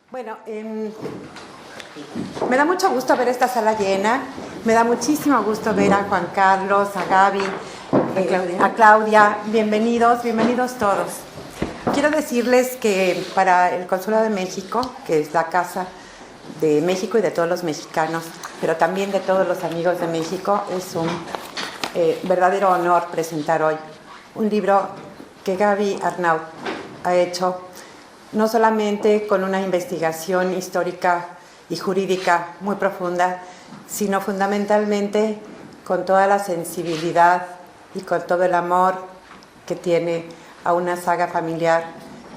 Bueno, me da mucho gusto ver esta sala llena, me da muchísimo gusto ver a Juan Carlos, a Gaby, a Claudia. Bienvenidos todos. Quiero decirles que para el Consulado de México, que es la casa de México y de todos los mexicanos, pero también de todos los amigos de México, es un verdadero honor presentar hoy un libro que Gaby Arnaud ha hecho, no solamente con una investigación histórica y jurídica muy profunda, sino fundamentalmente con toda la sensibilidad y con todo el amor que tiene a una saga familiar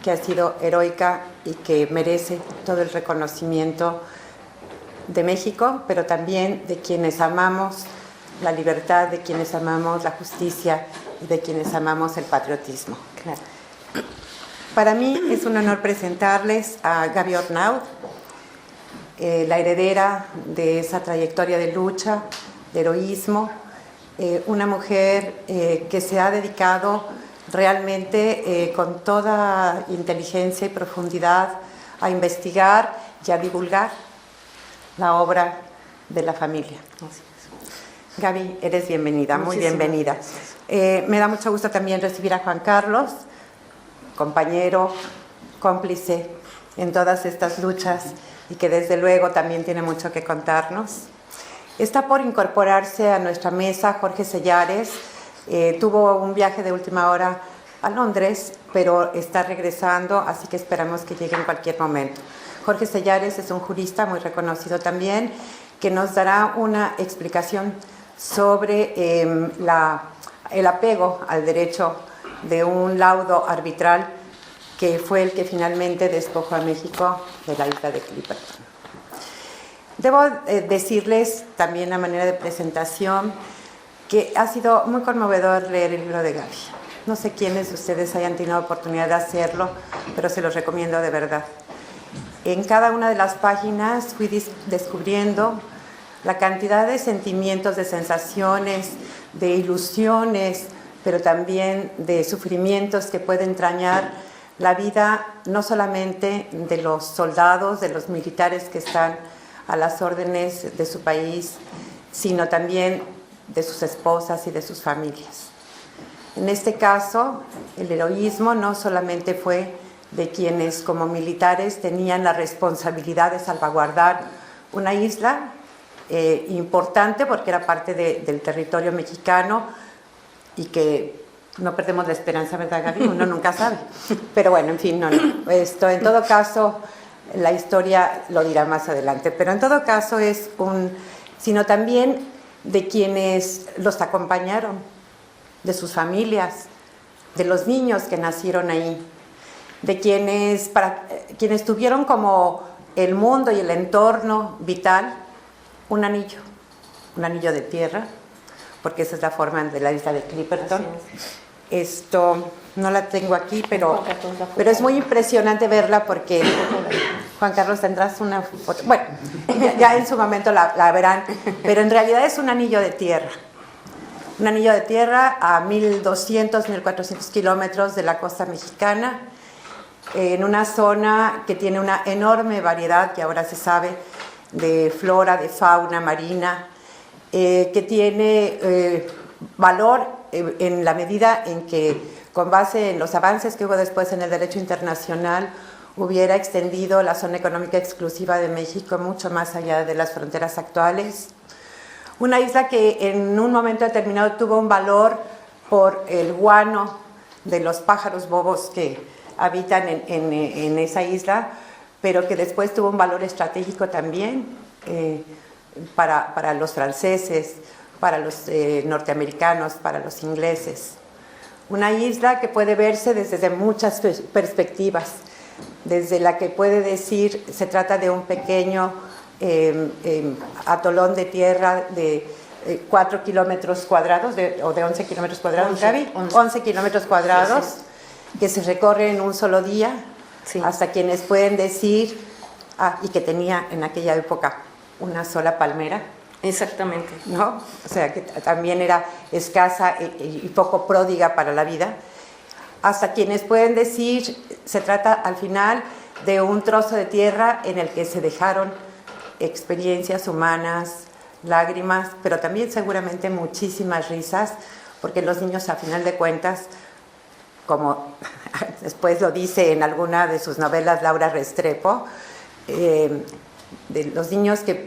que ha sido heroica y que merece todo el reconocimiento de México, pero también de quienes amamos la libertad, de quienes amamos la justicia y de quienes amamos el patriotismo. Claro. Para mí es un honor presentarles a Gaby Arnaud, la heredera de esa trayectoria de lucha, de heroísmo, una mujer que se ha dedicado realmente con toda inteligencia y profundidad a investigar y a divulgar la obra de la familia. Gaby, eres bienvenida, muy bienvenida. Me da mucho gusto también recibir a Juan Carlos, compañero, cómplice en todas estas luchas y que desde luego también tiene mucho que contarnos. Está por incorporarse a nuestra mesa Jorge Sellares. Tuvo un viaje de última hora a Londres, pero está regresando, así que esperamos que llegue en cualquier momento. Jorge Sellares es un jurista muy reconocido también, que nos dará una explicación sobre el apego al derecho de un laudo arbitral que fue el que finalmente despojó a México de la isla de Clipperton. Debo decirles también a manera de presentación que ha sido muy conmovedor leer el libro de Gaby. No sé quiénes de ustedes hayan tenido oportunidad de hacerlo, pero se los recomiendo de verdad. En cada una de las páginas fui descubriendo la cantidad de sentimientos, de sensaciones, de ilusiones, pero también de sufrimientos que puede entrañar la vida no solamente de los soldados, de los militares que están a las órdenes de su país, sino también de sus esposas y de sus familias. En este caso, el heroísmo no solamente fue de quienes como militares tenían la responsabilidad de salvaguardar una isla importante porque era parte del territorio mexicano y que no perdemos la esperanza, ¿verdad, Gaby? Uno nunca sabe. Pero bueno, en fin, en todo caso, la historia lo dirá más adelante. Pero en todo caso sino también de quienes los acompañaron, de sus familias, de los niños que nacieron ahí, de quienes tuvieron como el mundo y el entorno vital un anillo de tierra, porque esa es la forma de la isla de Clipperton. Esto no la tengo aquí, pero es muy impresionante verla porque Juan Carlos, tendrás una foto. Bueno, ya en su momento la verán, pero en realidad es un anillo de tierra. Un anillo de tierra a 1.200, 1.400 kilómetros de la costa mexicana, en una zona que tiene una enorme variedad, que ahora se sabe, de flora, de fauna marina, que tiene valor en la medida en que, con base en los avances que hubo después en el derecho internacional, hubiera extendido la zona económica exclusiva de México mucho más allá de las fronteras actuales. Una isla que en un momento determinado tuvo un valor por el guano de los pájaros bobos que habitan en esa isla, pero que después tuvo un valor estratégico también para los franceses, para los norteamericanos, para los ingleses. Una isla que puede verse desde muchas perspectivas, desde la que puede decir se trata de un pequeño atolón de tierra de 4 kilómetros cuadrados, o de 11 kilómetros cuadrados, Gaby, 11 kilómetros cuadrados, sí. Que se recorre en un solo día, sí. Hasta quienes pueden decir, y que tenía en aquella época una sola palmera. Exactamente. ¿No? O sea, que también era escasa y poco pródiga para la vida. Hasta quienes pueden decir, se trata al final de un trozo de tierra en el que se dejaron experiencias humanas, lágrimas, pero también seguramente muchísimas risas, porque los niños, a final de cuentas, como después lo dice en alguna de sus novelas Laura Restrepo, de los niños que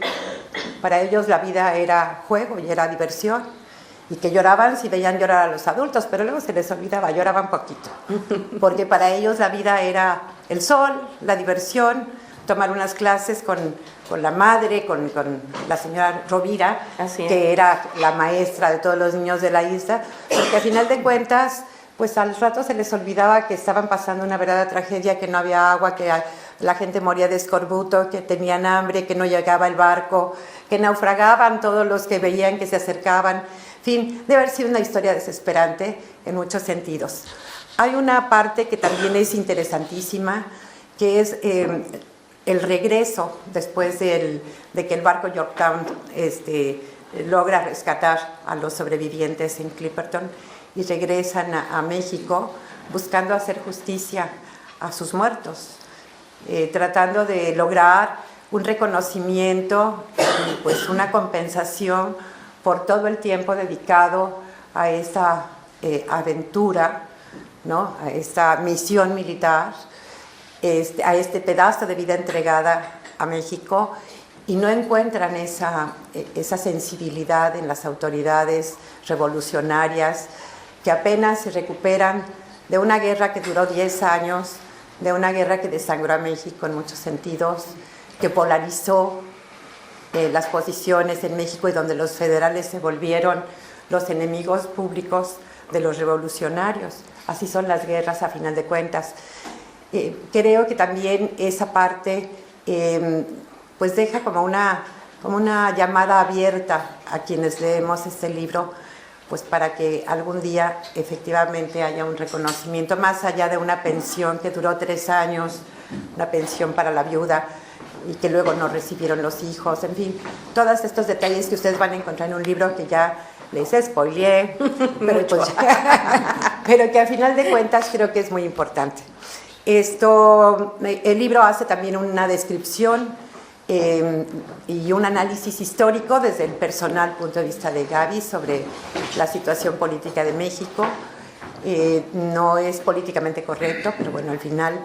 para ellos la vida era juego y era diversión, y que lloraban si veían llorar a los adultos, pero luego se les olvidaba, lloraban poquito, porque para ellos la vida era el sol, la diversión, tomar unas clases con la madre, con la señora Rovira, que era la maestra de todos los niños de la isla, porque al final de cuentas, pues al rato se les olvidaba que estaban pasando una verdadera tragedia, que no había agua, que la gente moría de escorbuto, que tenían hambre, que no llegaba el barco, que naufragaban todos los que veían que se acercaban. En fin, debe haber sido una historia desesperante en muchos sentidos. Hay una parte que también es interesantísima, que es el regreso después de que el barco Yorktown logra rescatar a los sobrevivientes en Clipperton y regresan a México buscando hacer justicia a sus muertos, tratando de lograr un reconocimiento y pues una compensación por todo el tiempo dedicado a esta aventura, ¿no? A esta misión militar, a este pedazo de vida entregada a México, y no encuentran esa sensibilidad en las autoridades revolucionarias, que apenas se recuperan de una guerra que duró 10 años, de una guerra que desangró a México en muchos sentidos, que polarizó las posiciones en México y donde los federales se volvieron los enemigos públicos de los revolucionarios. Así son las guerras a final de cuentas. Creo que también esa parte pues deja como una llamada abierta a quienes leemos este libro, pues para que algún día efectivamente haya un reconocimiento, más allá de una pensión que duró 3 años, una pensión para la viuda, y que luego no recibieron los hijos, en fin, todos estos detalles que ustedes van a encontrar en un libro que ya les spoileé, pero que al final de cuentas creo que es muy importante. El libro hace también una descripción y un análisis histórico desde el personal punto de vista de Gaby sobre la situación política de México. No es políticamente correcto, pero bueno, al final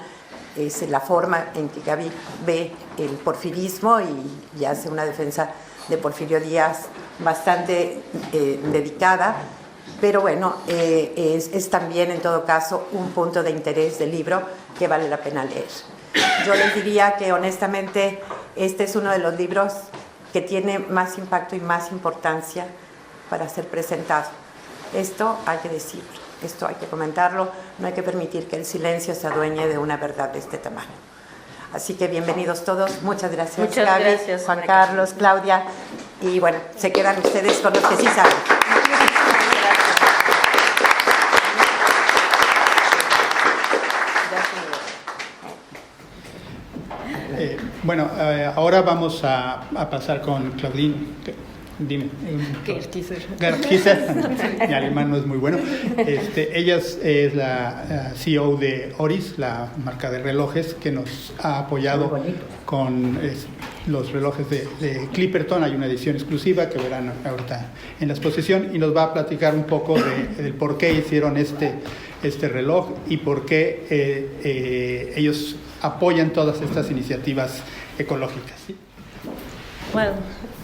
es la forma en que Gaby ve el porfirismo y hace una defensa de Porfirio Díaz bastante dedicada, pero bueno, es también en todo caso un punto de interés del libro que vale la pena leer. Yo les diría que honestamente este es uno de los libros que tiene más impacto y más importancia para ser presentado. Esto hay que decirlo, esto hay que comentarlo, no hay que permitir que el silencio se adueñe de una verdad de este tamaño. Así que bienvenidos todos, muchas gracias. Muchas Gaby, gracias, Juan Carlos, Claudia, y bueno, se quedan ustedes con los que sí saben. Bueno, ahora vamos a pasar con Claudine. Dime. Gertizer. Mi alemán no es muy bueno. Ella es la CEO de Oris, la marca de relojes que nos ha apoyado con los relojes de Clipperton. Hay una edición exclusiva que verán ahorita en la exposición y nos va a platicar un poco del por qué hicieron este reloj y por qué ellos apoyan todas estas iniciativas ecológicas. ¿Sí? Well,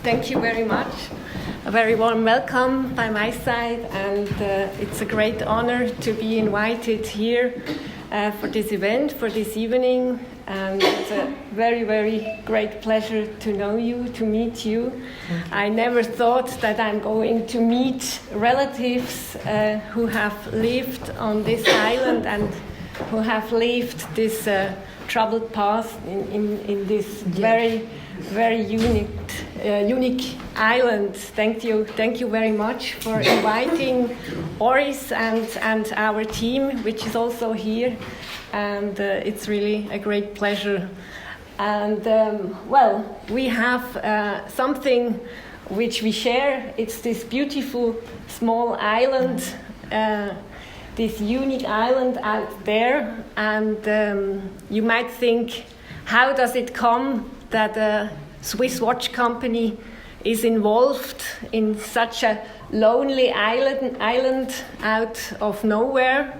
thank you very much. A very warm welcome by my side, and it's a great honor to be invited here for this event, for this evening, and it's a very, very great pleasure to know you, to meet you. I never thought that I'm going to meet relatives who have lived on this island and who have lived this troubled past in this very, very unique island. Thank you very much for inviting Oris and our team, which is also here, and it's really a great pleasure. And well, we have something which we share. It's this beautiful small island, this unique island out there, and you might think how does it come that a Swiss watch company is involved in such a lonely island out of nowhere?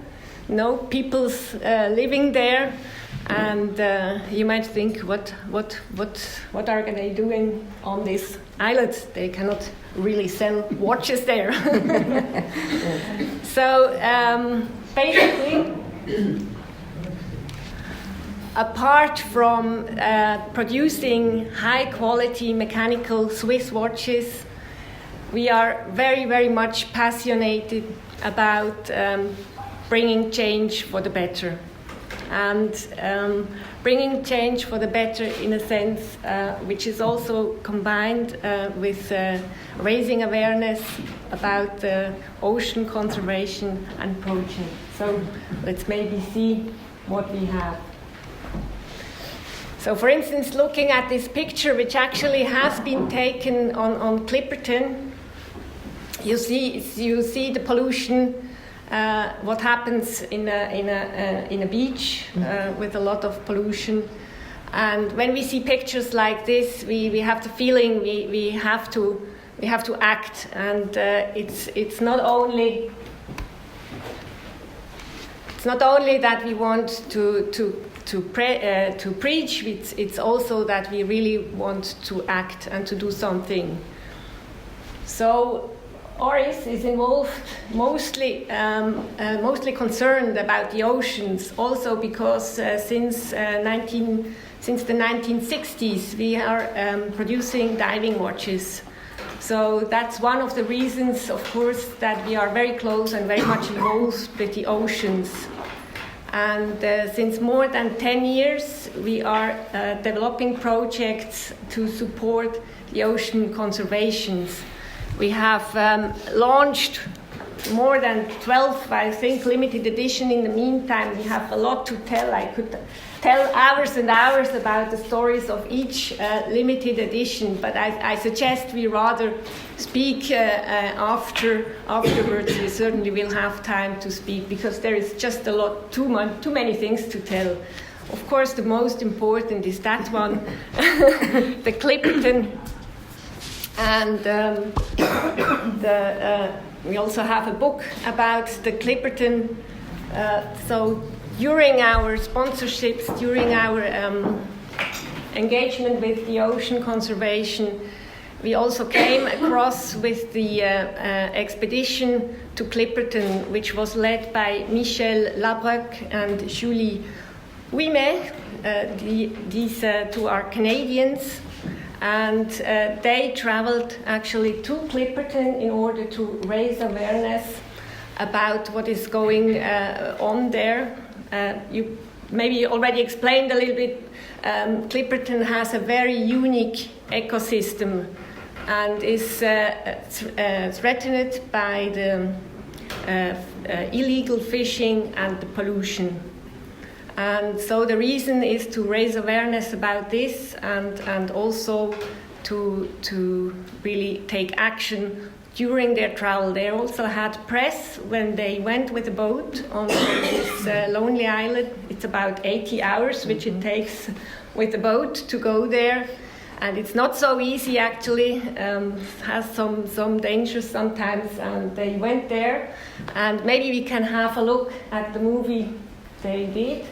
No people's living there, and you might think, what are they doing on this island? They cannot really sell watches there. So basically, apart from producing high-quality mechanical Swiss watches, we are very, very much passionate about bringing change for the better. And bringing change for the better in a sense which is also combined with raising awareness about ocean conservation and poaching. So let's maybe see what we have. So for instance, looking at this picture, which actually has been taken on Clipperton, you see the pollution. What happens in a beach with a lot of pollution, and when we see pictures like this, we have the feeling we have to act, and it's not only that we want to preach, it's also that we really want to act and to do something. So ORIS is involved mostly concerned about the oceans, also because since the 1960s we are producing diving watches. So that's one of the reasons, of course, that we are very close and very much involved with the oceans. And since more than 10 years, we are developing projects to support the ocean conservations. We have launched more than 12, I think, limited edition in the meantime. We have a lot to tell. I could tell hours and hours about the stories of each limited edition, but I suggest we rather speak afterwards. We certainly will have time to speak, because there is just too many things to tell. Of course, the most important is that one, the Clipperton. And we also have a book about the Clipperton. So during our sponsorships, during our engagement with the ocean conservation, we also came across with the expedition to Clipperton, which was led by Michel Labrock and Julie Ouimet. These two are Canadians. And they traveled actually to Clipperton in order to raise awareness about what is going on there. You maybe already explained a little bit. Clipperton has a very unique ecosystem and is threatened by the illegal fishing and the pollution. And so the reason is to raise awareness about this and also to really take action during their travel. They also had press when they went with a boat on this lonely island. It's about 80 hours, which it takes with a boat to go there. And it's not so easy, actually. Has some dangers sometimes. And they went there. And maybe we can have a look at the movie they did.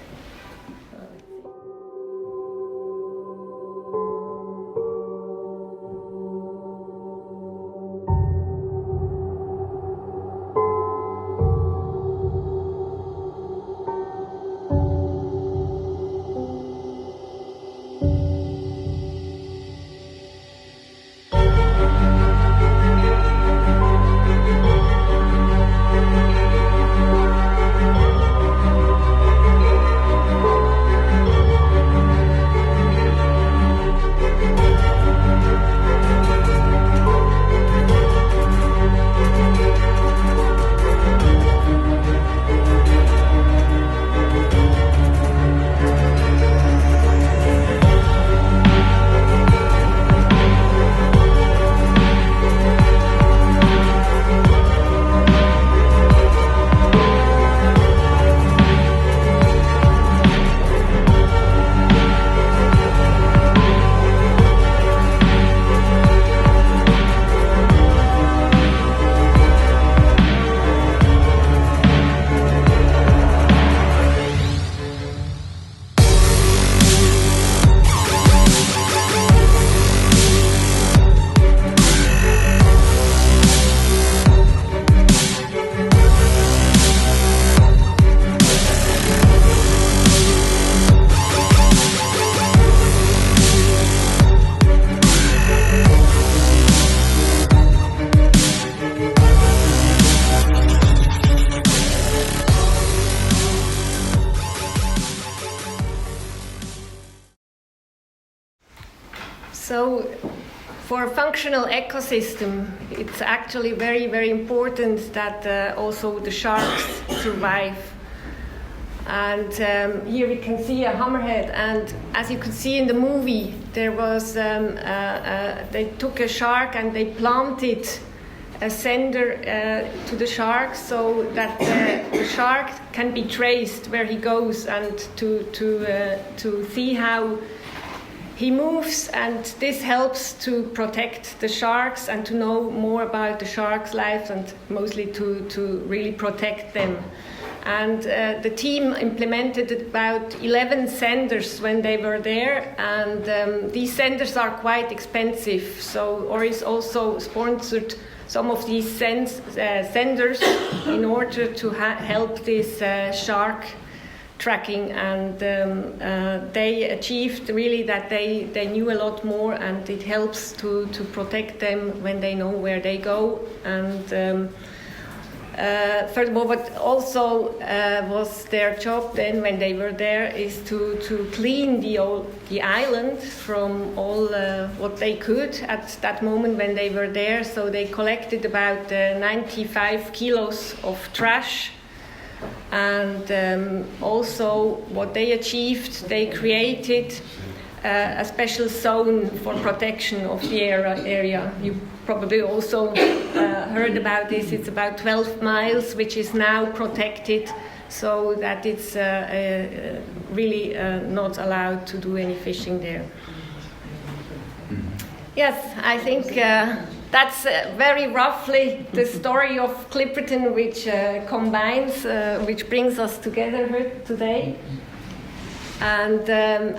So, for a functional ecosystem, it's actually very, very important that also the sharks survive. And here we can see a hammerhead, and as you can see in the movie, there was they took a shark and they planted a sender to the shark so that the shark can be traced where he goes and to see how he moves, and this helps to protect the sharks and to know more about the sharks' lives and mostly to really protect them. And the team implemented about 11 senders when they were there, and these senders are quite expensive. So Oris also sponsored some of these senders in order to help this shark tracking, and they achieved really that they knew a lot more, and it helps to protect them when they know where they go. And furthermore, what also was their job then when they were there is to clean the island from all what they could at that moment when they were there. So they collected about 95 kilos of trash. And also what they achieved, they created a special zone for protection of the area. You probably also heard about this. It's about 12 miles, which is now protected, so that it's really not allowed to do any fishing there. Yes, I think that's very roughly the story of Clipperton, which combines, which brings us together here today. And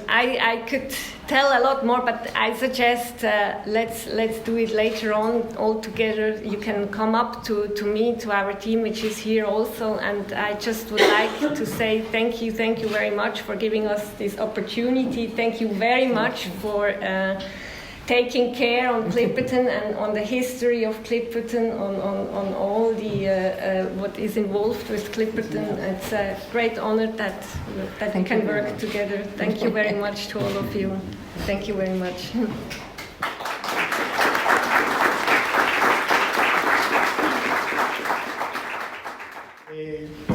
I could tell a lot more, but I suggest let's do it later on all together. You can come up to me, to our team, which is here also. And I just would like to say thank you very much for giving us this opportunity. Thank you very much for taking care on Clipperton and on the history of Clipperton, on all the what is involved with Clipperton. It's a great honor that we can work together. Thank you very much to all of you. Thank you very much.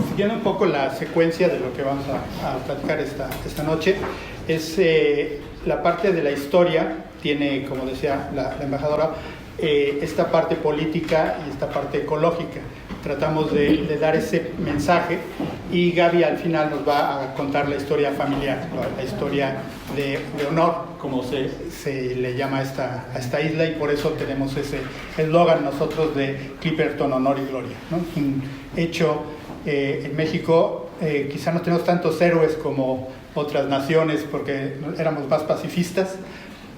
Siguiendo un poco la secuencia de lo que vamos a platicar esta noche, es la parte de la historia. Tiene, como decía la embajadora, esta parte política y esta parte ecológica. Tratamos de dar ese mensaje, y Gaby al final nos va a contar la historia familiar, la historia de honor, como se le llama a esta isla, y por eso tenemos ese eslogan nosotros de Clipperton, honor y gloria, ¿no? Un hecho en México, quizá no tenemos tantos héroes como otras naciones porque éramos más pacifistas,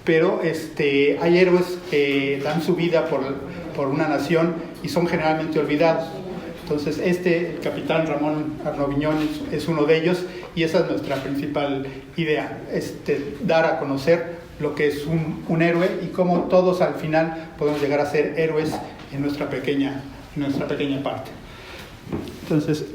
pero hay héroes que dan su vida por una nación y son generalmente olvidados. Entonces el capitán Ramón Arnoviñón es uno de ellos, y esa es nuestra principal idea, dar a conocer lo que es un héroe y cómo todos al final podemos llegar a ser héroes en nuestra pequeña parte. Entonces,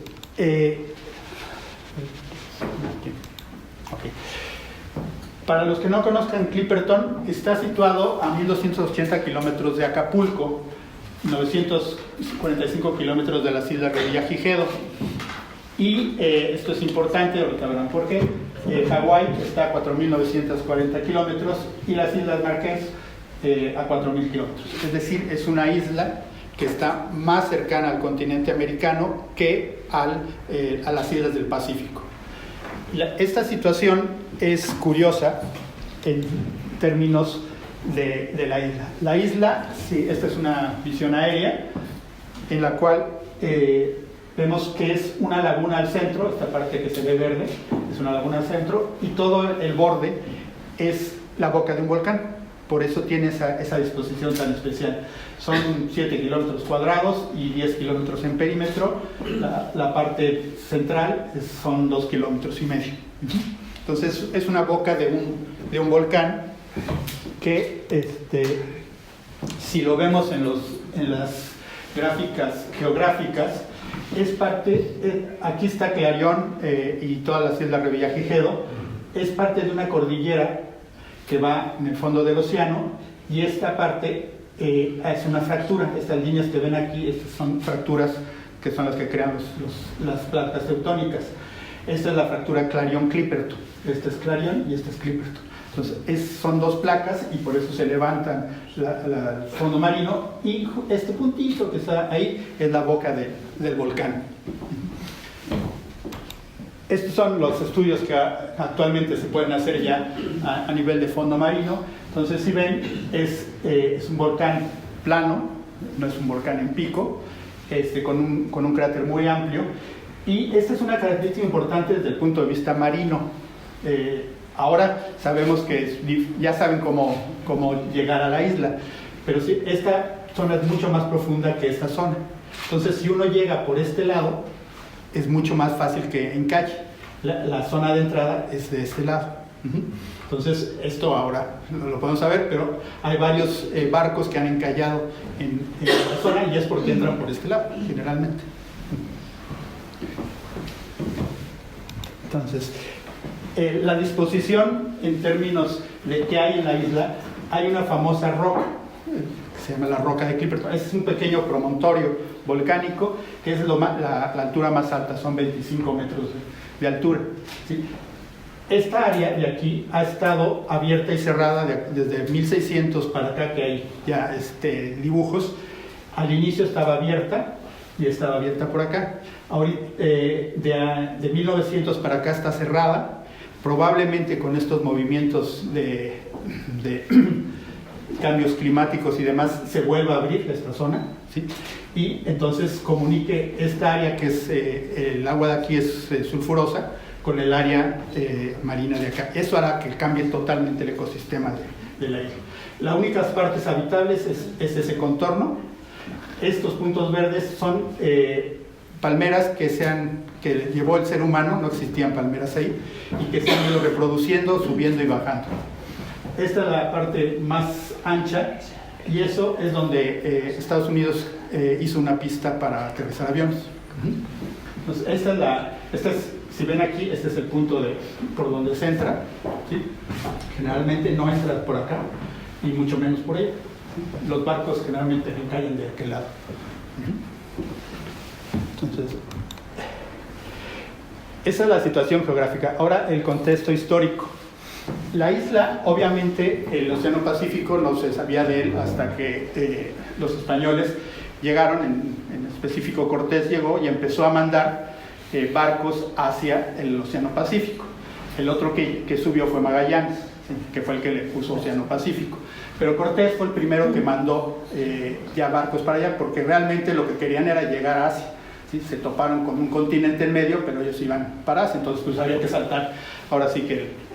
para los que no conozcan Clipperton, está situado a 1280 kilómetros de Acapulco, 945 kilómetros de las islas Revillagigedo. Y esto es importante, ahorita verán por qué. Hawái está a 4.940 kilómetros y las Islas Marquesas a 4.000 kilómetros. Es decir, es una isla que está más cercana al continente americano que a las islas del Pacífico. Esta situación es curiosa en términos de la isla. La isla, sí, esta es una visión aérea en la cual vemos que es una laguna al centro. Esta parte que se ve verde es una laguna al centro, y todo el borde es la boca de un volcán. Por eso tiene esa disposición tan especial. Son 7 kilómetros cuadrados y 10 kilómetros en perímetro. La parte central son 2,5 kilómetros. Entonces es una boca de un volcán que, si lo vemos en las gráficas geográficas, es parte, aquí está Clarión y todas las islas Revillagigedo, es parte de una cordillera que va en el fondo del océano, y esta parte es una fractura. Estas líneas que ven aquí, estas son fracturas que son las que crean las placas tectónicas. Esta es la fractura Clarion-Clipperton. Esta es Clarion y esta es Clipperton. Entonces, son dos placas y por eso se levantan el fondo marino, y este puntito que está ahí es la boca del volcán. Estos son los estudios que actualmente se pueden hacer ya a nivel de fondo marino. Entonces, si ven, es un volcán plano, no es un volcán en pico, con un cráter muy amplio, y esta es una característica importante desde el punto de vista marino. Ahora sabemos que ya saben cómo llegar a la isla, pero sí, esta zona es mucho más profunda que esta zona. Entonces, si uno llega por este lado, es mucho más fácil que encalle. La zona de entrada es de este lado. Entonces, esto ahora no lo podemos saber, pero hay varios barcos que han encallado en la zona, y es porque entran por este lado, generalmente. Entonces, la disposición en términos de qué hay en la isla, hay una famosa roca, que se llama la roca de Clipperton. Es un pequeño promontorio volcánico, que es la altura más alta, son 25 metros de altura, ¿sí? Esta área de aquí ha estado abierta y cerrada desde 1600 para acá, que hay ya dibujos. Al inicio estaba abierta, y estaba abierta por acá. Ahorita, de 1900 para acá está cerrada. Probablemente con estos movimientos de cambios climáticos y demás se vuelva a abrir esta zona, ¿sí? Y entonces comunique esta área, que es el agua de aquí es sulfurosa, con el área marina de acá. Eso hará que cambie totalmente el ecosistema de la isla. Las únicas partes habitables es ese contorno. Estos puntos verdes son palmeras que llevó el ser humano, no existían palmeras ahí, y que se han ido reproduciendo, subiendo y bajando. Esta es la parte más ancha, y eso es donde Estados Unidos hizo una pista para aterrizar aviones. Entonces, si ven aquí, este es el punto por donde se entra, ¿sí? Generalmente no entra por acá, y mucho menos por ahí. Los barcos generalmente encallan de aquel lado. Entonces, esa es la situación geográfica. Ahora, el contexto histórico. La isla, obviamente, el Océano Pacífico no se sabía de él hasta que los españoles llegaron, en específico Cortés llegó y empezó a mandar barcos hacia el Océano Pacífico. El otro que subió fue Magallanes, ¿sí? Que fue el que le puso Océano Pacífico. Pero Cortés fue el primero que mandó ya barcos para allá, porque realmente lo que querían era llegar a Asia, ¿sí? Se toparon con un continente en medio, pero ellos iban para Asia, entonces pues había que saltar, ahora sí que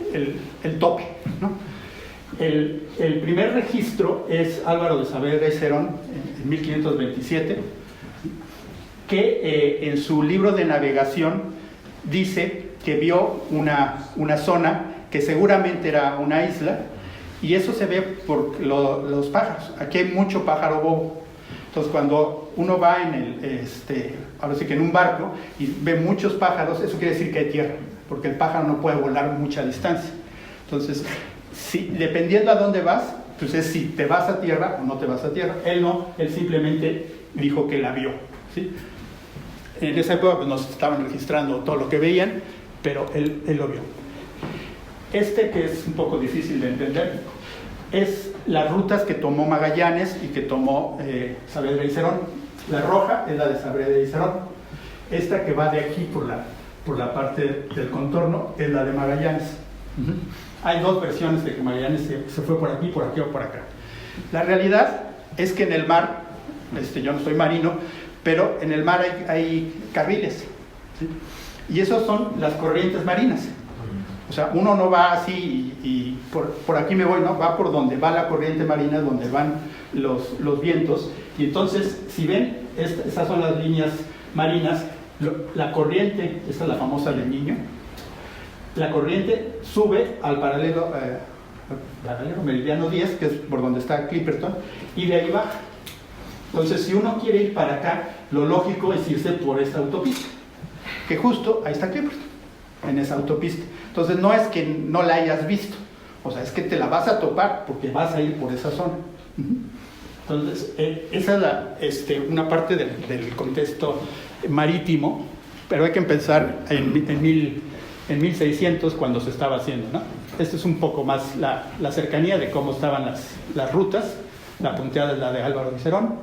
el tope, ¿no? El primer registro es Álvaro de Saavedra y Cerón, en 1527, que en su libro de navegación dice que vio una zona que seguramente era una isla, y eso se ve por los pájaros. Aquí hay mucho pájaro bobo. Entonces, cuando uno va ahora sí que en un barco y ve muchos pájaros, eso quiere decir que hay tierra, porque el pájaro no puede volar mucha distancia. Entonces, dependiendo a dónde vas, pues es si te vas a tierra o no te vas a tierra. Él no, él simplemente dijo que la vio, ¿sí? En esa época pues, nos estaban registrando todo lo que veían, pero él lo vio. Que es un poco difícil de entender, es las rutas que tomó Magallanes y que tomó Saavedra y Cerón. La roja es la de Saavedra y Cerón. Esta que va de aquí por la parte del contorno es la de Magallanes. Hay dos versiones de que Magallanes se fue por aquí o por acá. La realidad es que en el mar, yo no soy marino, pero en el mar hay carriles, ¿sí? Y esos son las corrientes marinas. O sea, uno no va así y por aquí me voy, ¿no? Va por donde va la corriente marina, donde van los vientos. Y entonces, si ven, estas son las líneas marinas. La corriente, esta es la famosa del Niño, la corriente sube al paralelo meridiano 10, que es por donde está Clipperton, y de ahí baja. Entonces, si uno quiere ir para acá, lo lógico es irse por esta autopista, que justo ahí está Clipperton, en esa autopista. Entonces, no es que no la hayas visto, O sea, es que te la vas a topar porque vas a ir por esa zona. Entonces, esa es una parte del contexto marítimo, pero hay que empezar en 1600 cuando se estaba haciendo, ¿no? Esto es un poco más la cercanía de cómo estaban las rutas. La punteada es la de Álvaro Cicerón.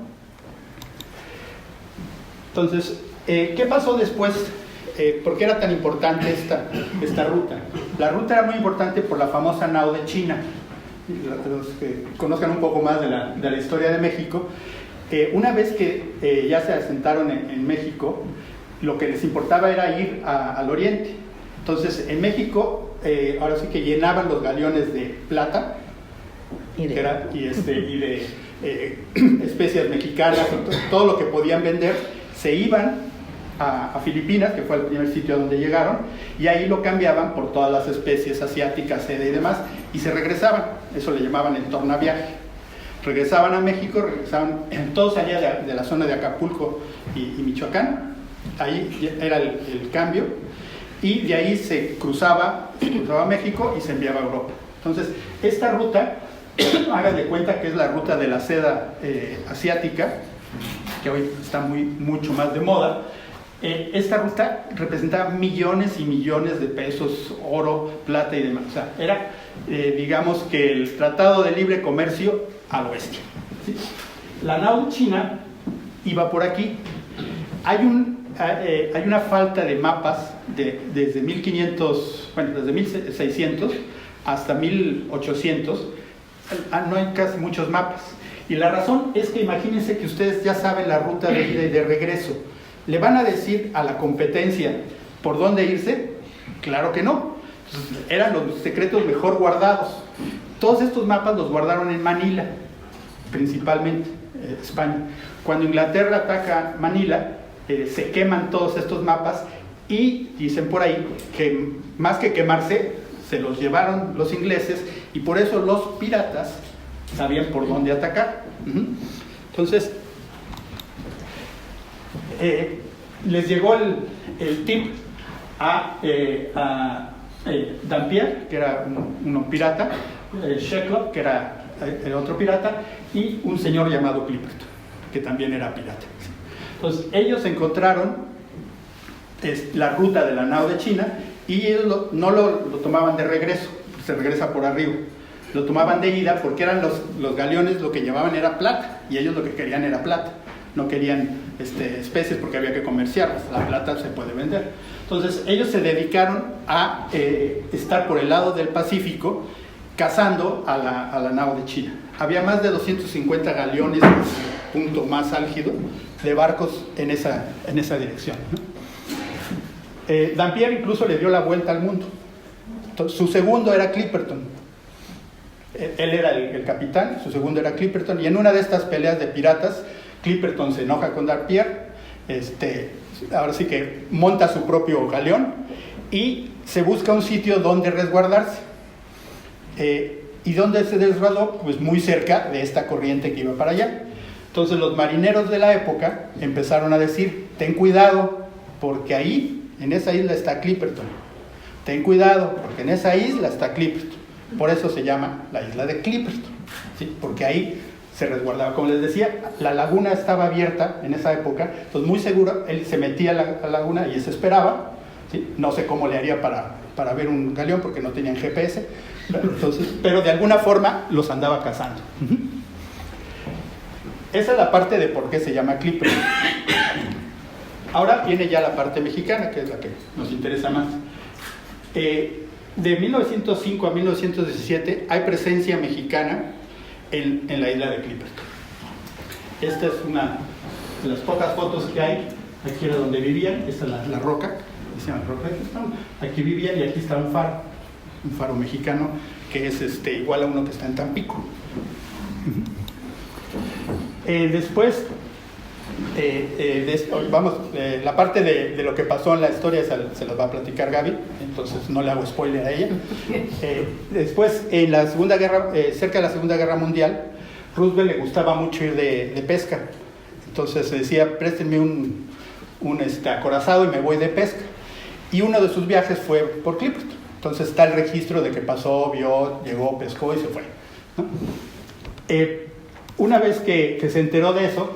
Entonces, ¿qué pasó después? ¿Por qué era tan importante esta ruta? La ruta era muy importante por la famosa nao de China. Los que conozcan un poco más de la historia de México, una vez que ya se asentaron en México, lo que les importaba era ir al oriente. Entonces, en México, ahora sí que llenaban los galeones de plata y de especias mexicanas, todo lo que podían vender, se iban a Filipinas, que fue el primer sitio a donde llegaron, y ahí lo cambiaban por todas las especies asiáticas, seda y demás, y se regresaban. Eso le llamaban el tornaviaje. Regresaban a México, todo salía de la zona de Acapulco y Michoacán. Ahí era el cambio, y de ahí se cruzaba a México y se enviaba a Europa. Entonces, esta ruta, hagan de cuenta que es la ruta de la seda asiática, que hoy está mucho más de moda. Esta ruta representaba millones y millones de pesos, oro, plata y demás. O sea, era, digamos que el Tratado de Libre Comercio al oeste, ¿sí? La nao china iba por aquí. Hay una falta de mapas desde 1600 hasta 1800. No hay casi muchos mapas. Y la razón es que imagínense que ustedes ya saben la ruta de ida y de regreso. ¿Le van a decir a la competencia por dónde irse? Claro que no. Entonces, eran los secretos mejor guardados. Todos estos mapas los guardaron en Manila, principalmente España. Cuando Inglaterra ataca Manila, se queman todos estos mapas y dicen por ahí que más que quemarse, se los llevaron los ingleses y por eso los piratas sabían por dónde atacar. Entonces, les llegó el tip a Dampier, que era un pirata, Shecklop, que era el otro pirata, y un señor llamado Clipperton, que también era pirata. Entonces, ellos encontraron la ruta de la nao de China y ellos no lo tomaban de regreso, se regresa por arriba. Lo tomaban de ida porque eran los galeones, lo que llevaban era plata y ellos lo que querían era plata. No querían especies porque había que comerciarlas, la plata se puede vender. Entonces ellos se dedicaron a estar por el lado del Pacífico cazando a la nao de China. Había más de 250 galeones, punto más álgido, de barcos en esa dirección, ¿no? Dampier incluso le dio la vuelta al mundo. Entonces, su segundo era Clipperton. Él era el capitán, su segundo era Clipperton, y en una de estas peleas de piratas, Clipperton se enoja con Dampier, ahora sí que monta su propio galeón y se busca un sitio donde resguardarse. ¿Y dónde se resguardó? Pues muy cerca de esta corriente que iba para allá. Entonces los marineros de la época empezaron a decir, ten cuidado, porque ahí, en esa isla está Clipperton. Ten cuidado, porque en esa isla está Clipperton. Por eso se llama la isla de Clipperton, ¿sí? Porque ahí se resguardaba. Como les decía, la laguna estaba abierta en esa época, entonces muy seguro él se metía a la laguna y se esperaba, ¿sí? No sé cómo le haría para ver un galeón porque no tenían GPS, entonces, pero de alguna forma los andaba cazando. Esa es la parte de por qué se llama Clipperton. Ahora viene ya la parte mexicana, que es la que nos interesa más. De 1905 a 1917 hay presencia mexicana en la isla de Clipperton. Esta es una de las pocas fotos que hay. Aquí era donde vivían, esta es la roca, se llama roca. Aquí vivían y aquí está un faro mexicano que es igual a uno que está en Tampico. Después, la parte de lo que pasó en la historia se las va a platicar Gaby, entonces no le hago spoiler a ella. Después, en la Segunda Guerra, cerca de la Segunda Guerra Mundial, Roosevelt le gustaba mucho ir de pesca. Entonces decía, préstenme un acorazado y me voy de pesca. Y uno de sus viajes fue por Clipperton. Entonces está el registro de que pasó, vio, llegó, pescó y se fue, ¿no? Una vez que se enteró de eso,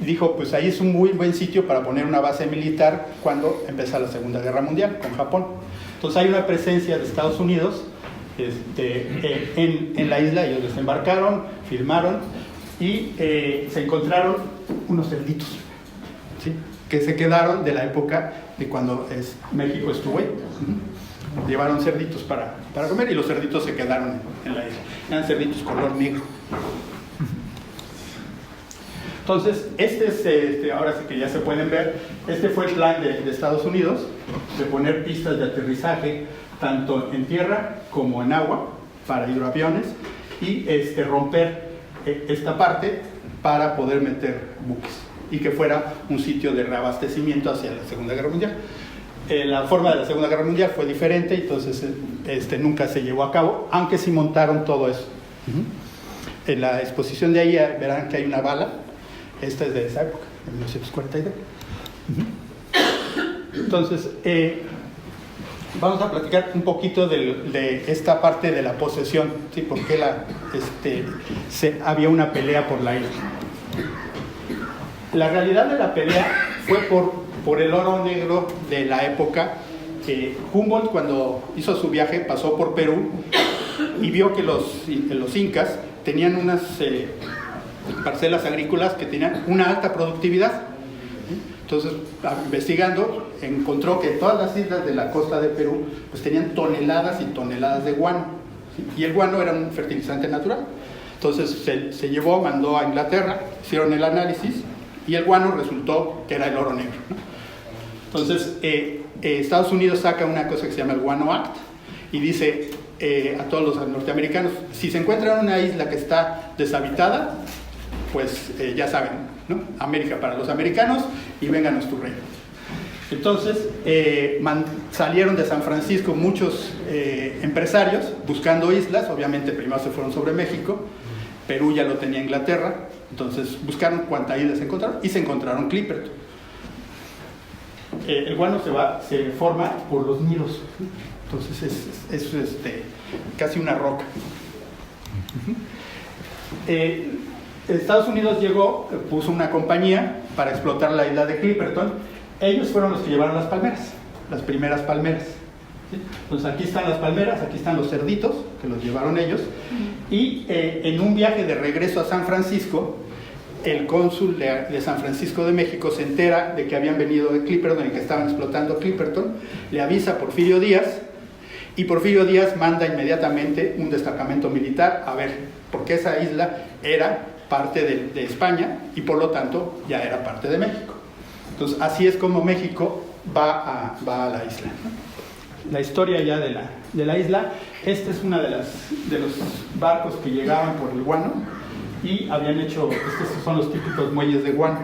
dijo, pues ahí es un muy buen sitio para poner una base militar cuando empieza la Segunda Guerra Mundial con Japón. Entonces hay una presencia de Estados Unidos en la isla. Ellos desembarcaron, filmaron y se encontraron unos cerditos, ¿sí?, que se quedaron de la época de cuando México estuvo ahí. Llevaron cerditos para comer y los cerditos se quedaron en la isla. Eran cerditos color negro. Entonces, ahora sí que ya se pueden ver, este fue el plan de Estados Unidos, de poner pistas de aterrizaje tanto en tierra como en agua para hidroaviones y romper esta parte para poder meter buques y que fuera un sitio de reabastecimiento hacia la Segunda Guerra Mundial. La forma de la Segunda Guerra Mundial fue diferente, entonces nunca se llevó a cabo, aunque sí montaron todo eso. En la exposición de ahí verán que hay una bala. Esta es de esa época, de 1942. Entonces, vamos a platicar un poquito de esta parte de la posesión, ¿sí? Por qué había una pelea por la isla. La realidad de la pelea fue por el oro negro de la época. Humboldt, cuando hizo su viaje, pasó por Perú y vio que los incas tenían unas parcelas agrícolas que tenían una alta productividad. Entonces, investigando, encontró que todas las islas de la costa de Perú pues tenían toneladas y toneladas de guano, ¿sí? Y el guano era un fertilizante natural. Entonces se llevó, mandó a Inglaterra, hicieron el análisis y el guano resultó que era el oro negro, ¿no? Entonces Estados Unidos saca una cosa que se llama el Guano Act y dice a todos los norteamericanos, si se encuentran una isla que está deshabitada, pues ya saben, ¿no? América para los americanos y vénganos tu reino. Entonces salieron de San Francisco muchos empresarios buscando islas. Obviamente primero se fueron sobre México, Perú ya lo tenía Inglaterra, entonces buscaron cuántas islas se encontraron y se encontraron Clipperton. El guano se forma por los nidos, entonces es casi una roca. Estados Unidos llegó, puso una compañía para explotar la isla de Clipperton. Ellos fueron los que llevaron las palmeras, las primeras palmeras, ¿sí? Entonces aquí están las palmeras, aquí están los cerditos que los llevaron ellos. Y en un viaje de regreso a San Francisco, el cónsul de San Francisco de México se entera de que habían venido de Clipperton y que estaban explotando Clipperton, le avisa a Porfirio Díaz y Porfirio Díaz manda inmediatamente un destacamento militar a ver, porque esa isla era parte de España y por lo tanto ya era parte de México. Entonces así es como México va a la isla. La historia ya de la isla, este es una de los barcos que llegaban por el guano y habían hecho, estos son los típicos muelles de guano,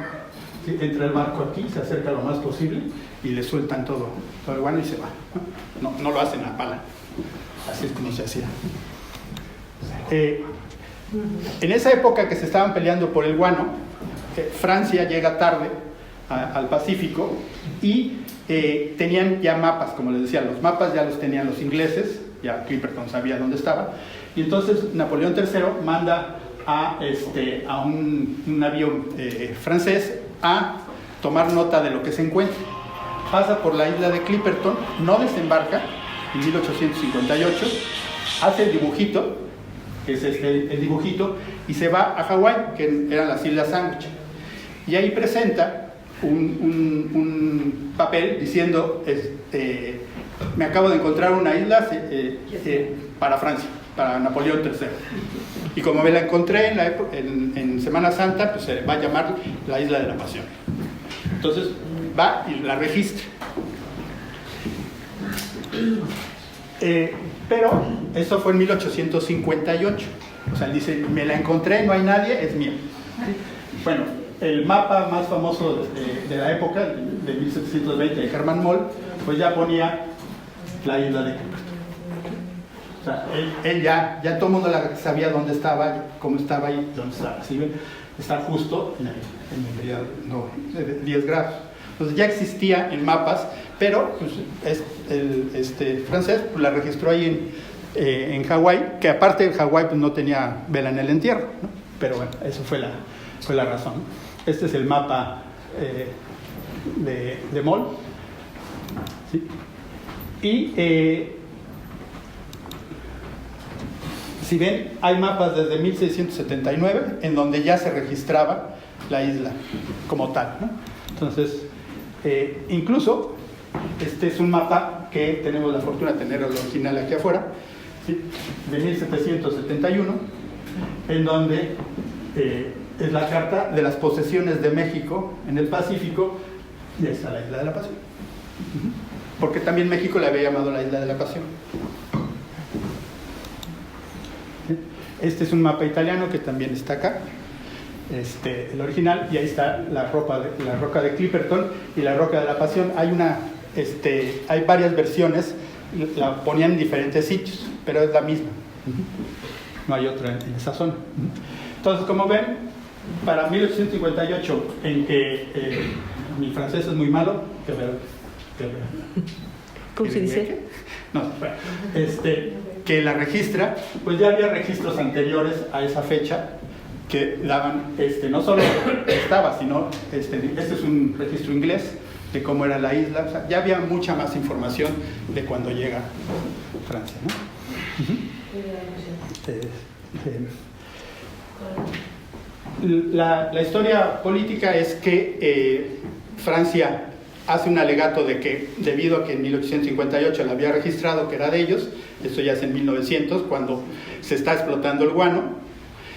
¿sí? Entra el barco aquí, se acerca lo más posible y le sueltan todo el guano y se va, ¿no? No lo hacen a pala, así es como se hacía. En esa época que se estaban peleando por el guano, Francia llega tarde al Pacífico y tenían ya mapas, como les decía, los mapas ya los tenían los ingleses, ya Clipperton sabía dónde estaba, y entonces Napoleón III manda a un navío francés a tomar nota de lo que se encuentra. Pasa por la isla de Clipperton, no desembarca en 1858, hace el dibujito, que es el dibujito, y se va a Hawái, que eran las Islas Sandwich, y ahí presenta un papel diciendo me acabo de encontrar una isla para Francia, para Napoleón III, y como me la encontré en Semana Santa, pues se va a llamar la Isla de la Pasión. Entonces va y la registra. Pero eso fue en 1858. O sea, él dice, me la encontré, no hay nadie, es mía. Bueno, el mapa más famoso de la época, de 1720, de Hermann Moll, pues ya ponía la isla de Clipperton. O sea, él ya todo el mundo sabía dónde estaba, cómo estaba y dónde estaba. ¿Sí ven? Está justo en el meridiano 10 grados. Entonces ya existía en mapas pero pues, el francés pues, la registró ahí en Hawái, que aparte de Hawái pues, no tenía vela en el entierro, ¿no? Pero bueno, eso fue la razón. Este es el mapa de Moll, ¿sí? Y si ven, hay mapas desde 1679 en donde ya se registraba la isla como tal, ¿no? Entonces, incluso este es un mapa que tenemos la fortuna de tener el original aquí afuera, ¿sí? De 1771, en donde es la carta de las posesiones de México en el Pacífico, y ahí está la Isla de la Pasión, porque también México le había llamado la Isla de la Pasión. Este es un mapa italiano que también está acá, el original, y ahí está la roca de Clipperton y la roca de la Pasión. Hay varias versiones, la ponían en diferentes sitios, pero es la misma. No hay otra en esa zona. Entonces, como ven, para 1858, en que mi francés es muy malo, ¿cómo se dice? No, que la registra, pues ya había registros anteriores a esa fecha que daban, no solo estaba, sino, este es un registro inglés de cómo era la isla, o sea, ya había mucha más información de cuando llega Francia, ¿no? La historia política es que Francia hace un alegato de que debido a que en 1858 la había registrado que era de ellos, esto ya es en 1900, cuando se está explotando el guano,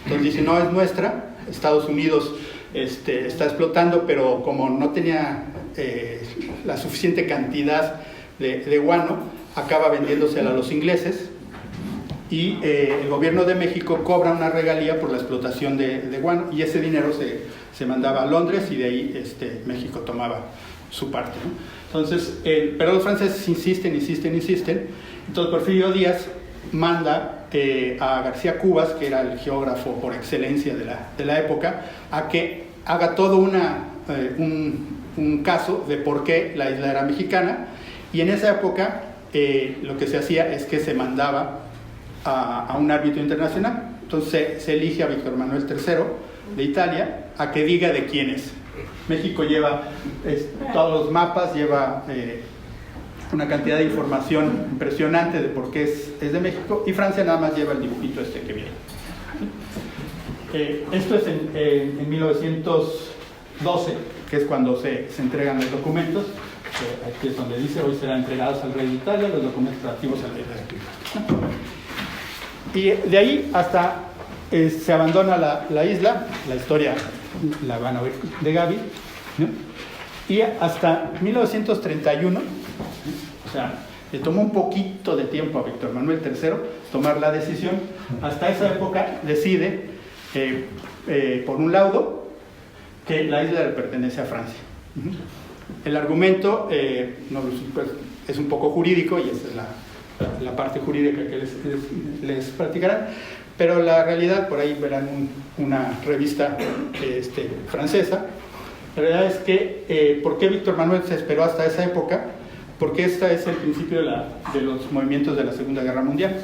entonces dice, no es nuestra, Estados Unidos está explotando, pero como no tenía la suficiente cantidad de guano, acaba vendiéndosela a los ingleses, y el gobierno de México cobra una regalía por la explotación de guano, y ese dinero se mandaba a Londres, y de ahí México tomaba su parte, ¿no? Entonces, pero los franceses insisten. Entonces Porfirio Díaz manda a García Cubas, que era el geógrafo por excelencia de la época, a que haga todo un caso de por qué la isla era mexicana, y en esa época lo que se hacía es que se mandaba a un árbitro internacional. Entonces se elige a Víctor Manuel III de Italia a que diga de quién es. México lleva todos los mapas, lleva una cantidad de información impresionante de por qué es de México, y Francia nada más lleva el dibujito que viene. Esto es en 1912, que es cuando se entregan los documentos. Aquí es donde dice, hoy serán entregados al rey de Italia los documentos relativos al rey de Clipperton. Y de ahí hasta se abandona la isla, la historia la van a oír de Gaby, ¿no? Y hasta 1931, o sea, le tomó un poquito de tiempo a Víctor Manuel III tomar la decisión. Hasta esa época decide, por un laudo, que la isla le pertenece a Francia. El argumento es un poco jurídico, y esa es la parte jurídica que les platicarán, pero la realidad, por ahí verán una revista francesa. La realidad es que, ¿por qué Víctor Manuel se esperó hasta esa época? Porque este es el principio de los movimientos de la Segunda Guerra Mundial.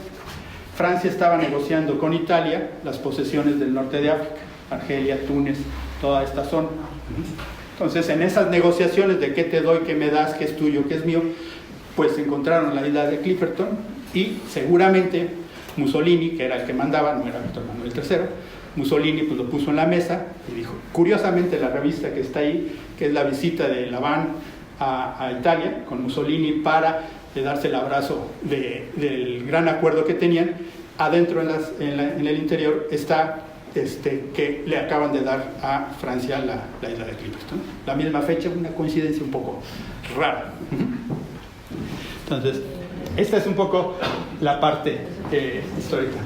Francia estaba negociando con Italia las posesiones del norte de África, Argelia, Túnez, toda esta zona. Entonces, en esas negociaciones de qué te doy, qué me das, qué es tuyo, qué es mío, pues encontraron la isla de Clipperton, y seguramente Mussolini, que era el que mandaba, no era Víctor Manuel III, Mussolini pues lo puso en la mesa y dijo, curiosamente la revista que está ahí, que es la visita de Laván a Italia con Mussolini para darse el abrazo del gran acuerdo que tenían, adentro en el interior está que le acaban de dar a Francia la isla de Clipperton. La misma fecha, una coincidencia un poco rara. Entonces, esta es un poco la parte histórica.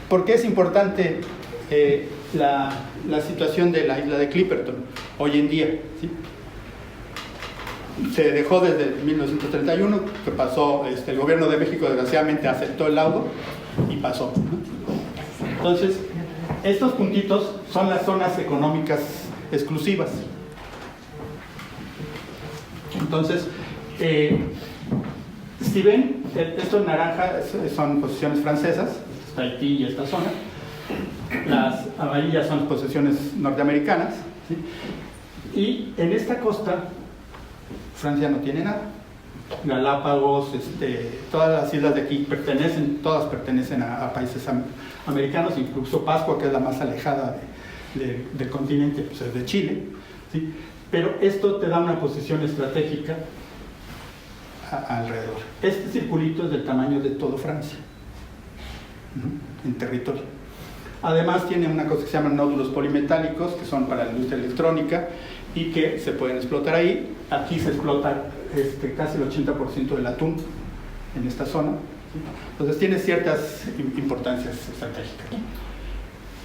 ¿Por qué es importante la situación de la isla de Clipperton hoy en día? ¿Sí? Se dejó desde 1931, que pasó, el gobierno de México desgraciadamente aceptó el laudo y pasó, ¿no? Entonces, estos puntitos son las zonas económicas exclusivas. Entonces, Si ven, esto en naranja son posesiones francesas, está Haití y esta zona. Las amarillas son posesiones norteamericanas, ¿sí? Y en esta costa, Francia no tiene nada. Galápagos, todas las islas de aquí todas pertenecen a países americanos, incluso Pascua, que es la más alejada del continente, pues es de Chile, ¿sí? Pero esto te da una posición estratégica alrededor. Este circulito es del tamaño de todo Francia, en territorio. Además tiene una cosa que se llaman nódulos polimetálicos, que son para la industria electrónica y que se pueden explotar ahí. Aquí se explota casi el 80% del atún en esta zona, ¿sí? Entonces tiene ciertas importancias estratégicas.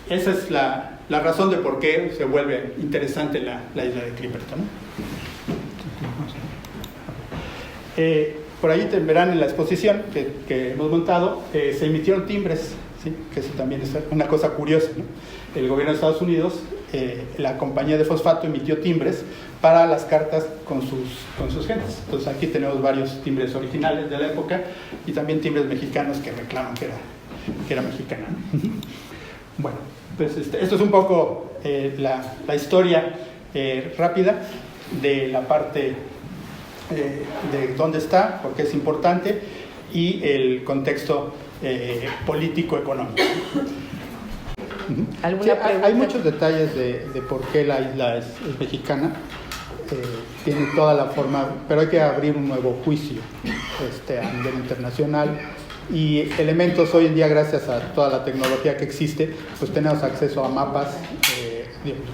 Esa es la razón de por qué se vuelve interesante la isla de Clipperton, ¿no? Por ahí verán en la exposición que hemos montado, se emitieron timbres, ¿sí? Que eso también es una cosa curiosa, ¿no? El gobierno de Estados Unidos, la compañía de fosfato emitió timbres para las cartas con sus gentes. Entonces aquí tenemos varios timbres originales de la época y también timbres mexicanos que reclaman que era mexicana, ¿no? Bueno, pues esto es un poco la historia rápida de la parte de dónde está, porque es importante, y el contexto político-económico. Sí, hay muchos detalles de por qué la isla es mexicana. Tiene toda la forma, pero hay que abrir un nuevo juicio a nivel internacional. Y elementos hoy en día, gracias a toda la tecnología que existe, pues tenemos acceso a mapas,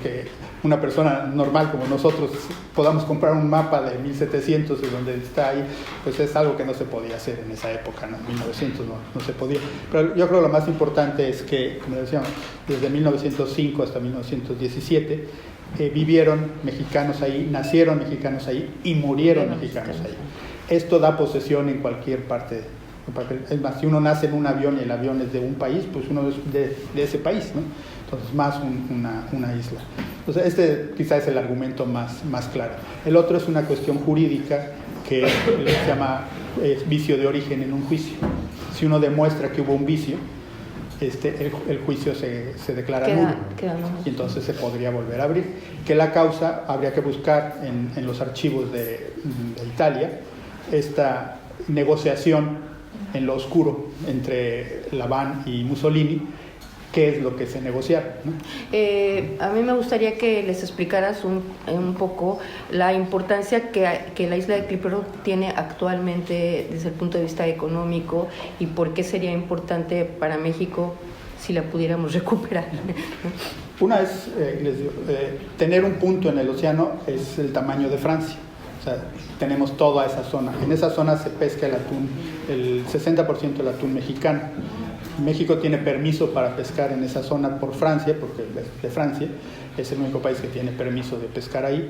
que una persona normal como nosotros podamos comprar un mapa de 1700 y donde está ahí, pues es algo que no se podía hacer en esa época, ¿no? En 1900 no se podía. Pero yo creo que lo más importante es que, como decíamos, desde 1905 hasta 1917 vivieron mexicanos ahí, nacieron mexicanos ahí y murieron mexicanos ahí. Esto da posesión en cualquier parte. Es más, si uno nace en un avión y el avión es de un país, pues uno es de ese país, ¿no? Entonces, más una isla. Entonces, quizás es el argumento más claro. El otro es una cuestión jurídica que se llama vicio de origen en un juicio. Si uno demuestra que hubo un vicio, el juicio se declara nulo y entonces se podría volver a abrir. Que la causa habría que buscar en los archivos de Italia esta negociación en lo oscuro entre Laván y Mussolini, qué es lo que se negociaron, ¿no? A mí me gustaría que les explicaras un poco la importancia que la isla de Clipperton tiene actualmente desde el punto de vista económico y por qué sería importante para México si la pudiéramos recuperar. Una es, les digo, tener un punto en el océano es el tamaño de Francia. O sea, tenemos toda esa zona. En esa zona se pesca el atún, el 60% del atún mexicano. México tiene permiso para pescar en esa zona por Francia, porque de Francia es el único país que tiene permiso de pescar ahí,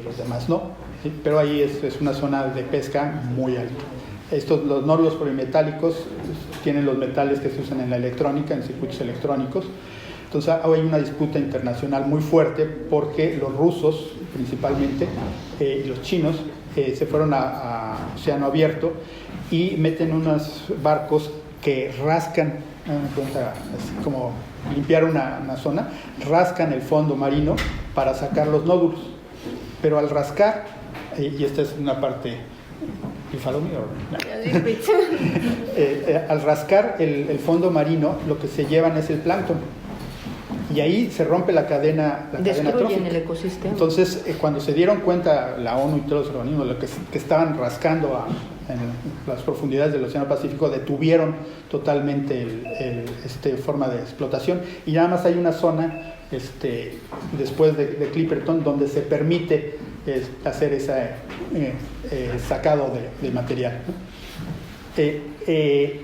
los demás no, ¿sí? Pero ahí es una zona de pesca muy alta. Los nódulos polimetálicos tienen los metales que se usan en la electrónica, en circuitos electrónicos. Entonces hay una disputa internacional muy fuerte porque los rusos principalmente y los chinos se fueron a océano abierto y meten unos barcos que rascan, así como limpiar una zona, rascan el fondo marino para sacar los nódulos. Pero al rascar, y esta es una parte... al rascar el fondo marino, lo que se llevan es el plancton. Y ahí se rompe la cadena trófica. El ecosistema. Entonces, cuando se dieron cuenta la ONU y todos los organismos lo que estaban rascando en las profundidades del Océano Pacífico, detuvieron totalmente forma de explotación. Y nada más hay una zona después de Clipperton donde se permite hacer ese sacado de material, ¿no?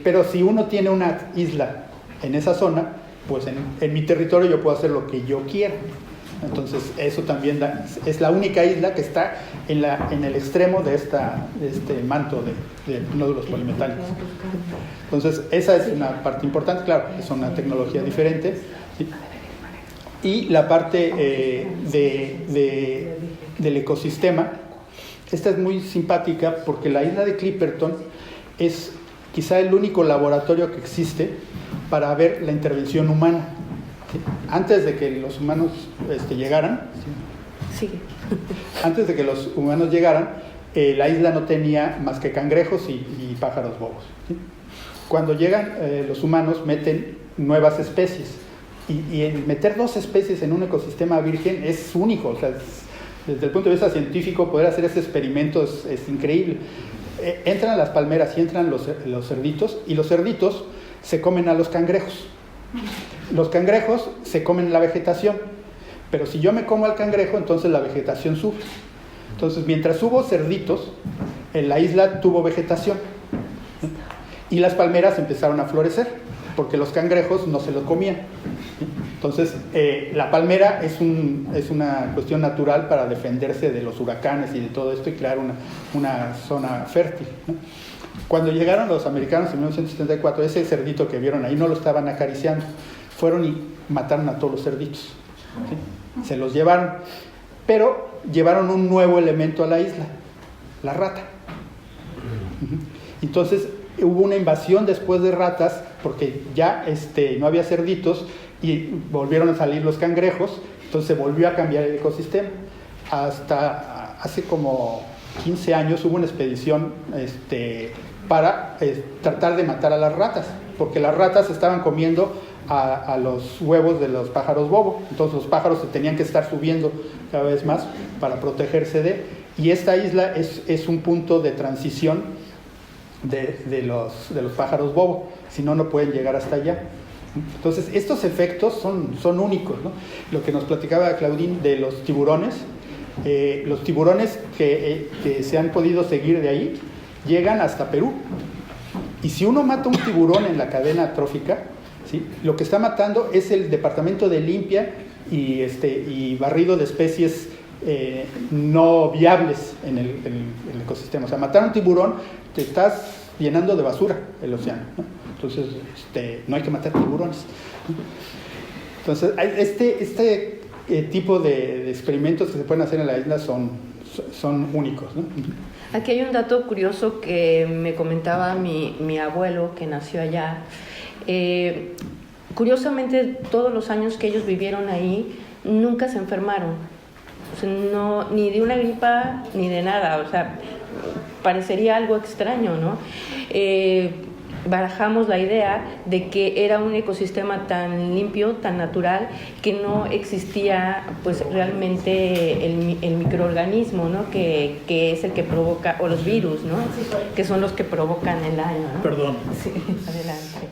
Pero si uno tiene una isla en esa zona, pues en mi territorio yo puedo hacer lo que yo quiera. Entonces eso también es la única isla que está en el extremo de este manto de nódulos polimetálicos. Entonces esa es una parte importante, claro, es una tecnología diferente, ¿sí? Y la parte del ecosistema, esta es muy simpática porque la isla de Clipperton es quizá el único laboratorio que existe para ver la intervención humana. ¿Sí? Antes de que los humanos llegaran, ¿sí? Antes de que los humanos llegaran, la isla no tenía más que cangrejos y pájaros bobos. ¿Sí? Cuando llegan los humanos meten nuevas especies y el meter 2 especies en un ecosistema virgen es único. O sea, desde el punto de vista científico poder hacer este experimento es increíble. Entran las palmeras y entran los cerditos, y los cerditos se comen a los cangrejos. Los cangrejos se comen la vegetación, pero si yo me como al cangrejo, entonces la vegetación sube. Entonces, mientras hubo cerditos, en la isla tuvo vegetación, y las palmeras empezaron a florecer, porque los cangrejos no se lo comían. Entonces, la palmera es una cuestión natural para defenderse de los huracanes y de todo esto y crear una zona fértil, ¿no? Cuando llegaron los americanos en 1974, ese cerdito que vieron ahí no lo estaban acariciando, fueron y mataron a todos los cerditos, ¿sí? Se los llevaron, pero llevaron un nuevo elemento a la isla, la rata. Entonces hubo una invasión después de ratas porque ya no había cerditos y volvieron a salir los cangrejos, entonces se volvió a cambiar el ecosistema. Hasta hace como 15 años hubo una expedición para tratar de matar a las ratas, porque las ratas estaban comiendo a los huevos de los pájaros bobo, entonces los pájaros se tenían que estar subiendo cada vez más para protegerse y esta isla es un punto de transición de los pájaros bobo, si no, no pueden llegar hasta allá. Entonces estos efectos son únicos, ¿no? Lo que nos platicaba Claudine de los tiburones que se han podido seguir de ahí llegan hasta Perú, y si uno mata un tiburón en la cadena trófica, ¿sí?, lo que está matando es el departamento de limpia y barrido de especies no viables en el ecosistema. O sea, matar un tiburón, te estás llenando de basura el océano, ¿no? Entonces no hay que matar tiburones. Entonces este tipo de experimentos que se pueden hacer en la isla son únicos, ¿no? Aquí hay un dato curioso que me comentaba mi abuelo, que nació allá. Curiosamente, todos los años que ellos vivieron ahí, nunca se enfermaron. O sea, no, ni de una gripa, ni de nada. O sea, parecería algo extraño, ¿no? Barajamos la idea de que era un ecosistema tan limpio, tan natural, que no existía pues realmente el microorganismo, ¿no? que es el que provoca, o los virus, ¿no? Que son los que provocan el daño, ¿no? Perdón. Sí, adelante.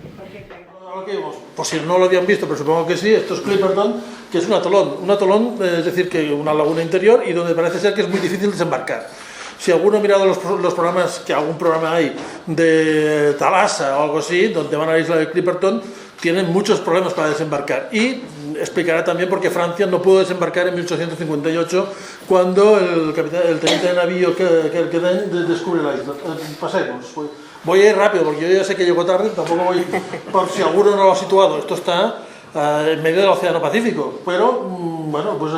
Por si no lo habían visto, pero supongo que sí, esto es Clipperton, que es un atolón. Un atolón, es decir, que una laguna interior y donde parece ser que es muy difícil desembarcar. Si alguno ha mirado los programas, que algún programa hay de Thalassa o algo así, donde van a la isla de Clipperton, tienen muchos problemas para desembarcar. Y explicará también por qué Francia no pudo desembarcar en 1858, cuando el teniente de navío Kerqueden descubre la isla. Pasemos. Voy a ir rápido, porque yo ya sé que llego tarde, tampoco voy, por si alguno no lo ha situado. Esto está en medio del Océano Pacífico, pero, bueno, pues...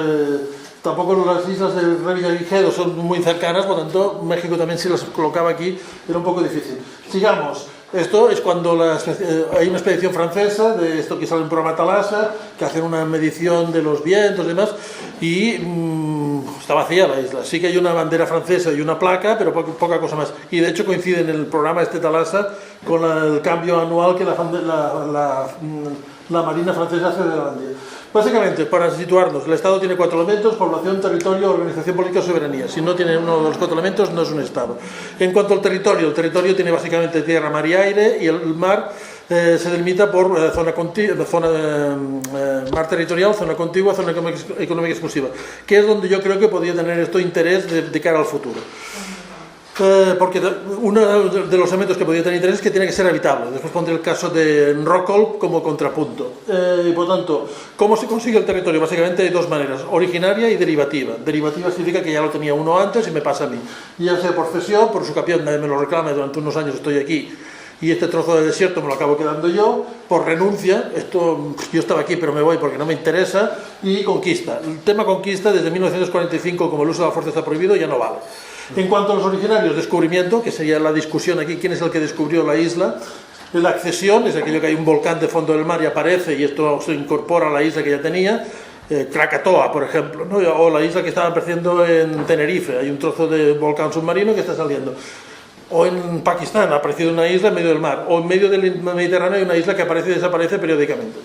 tampoco las islas del Revillagigedo son muy cercanas, por tanto México también, si las colocaba aquí, era un poco difícil. Sigamos. Esto es cuando hay una expedición francesa, de esto que sale en programa Thalassa, que hacen una medición de los vientos y demás, y está vacía la isla. Sí que hay una bandera francesa y una placa, pero poca cosa más. Y de hecho coincide en el programa Thalassa con el cambio anual que la Marina francesa hace de la bandera. Básicamente, para situarnos, el Estado tiene 4 elementos: población, territorio, organización política, soberanía. Si no tiene uno de los 4 elementos, no es un Estado. En cuanto al territorio, el territorio tiene básicamente tierra, mar y aire, y el mar se delimita por mar territorial, zona contigua, zona económica exclusiva, que es donde yo creo que podría tener esto interés de cara al futuro. Porque uno de los elementos que podría tener interés es que tiene que ser habitable. Después pondré el caso de Rockall como contrapunto. Y por tanto, ¿cómo se consigue el territorio? Básicamente hay 2 maneras: originaria y derivativa. Derivativa significa que ya lo tenía uno antes y me pasa a mí. Ya sea por cesión, por usucapión, nadie me lo reclama, durante unos años estoy aquí y este trozo de desierto me lo acabo quedando yo, por renuncia, esto yo estaba aquí pero me voy porque no me interesa, y conquista. El tema conquista, desde 1945, como el uso de la fuerza está prohibido, ya no vale. En cuanto a los originarios, descubrimiento, que sería la discusión aquí, quién es el que descubrió la isla. La accesión es aquello que hay un volcán de fondo del mar y aparece y esto se incorpora a la isla que ya tenía. Krakatoa, por ejemplo, ¿no? O la isla que estaba apareciendo en Tenerife, hay un trozo de volcán submarino que está saliendo. O en Pakistán ha aparecido una isla en medio del mar, o en medio del Mediterráneo hay una isla que aparece y desaparece periódicamente.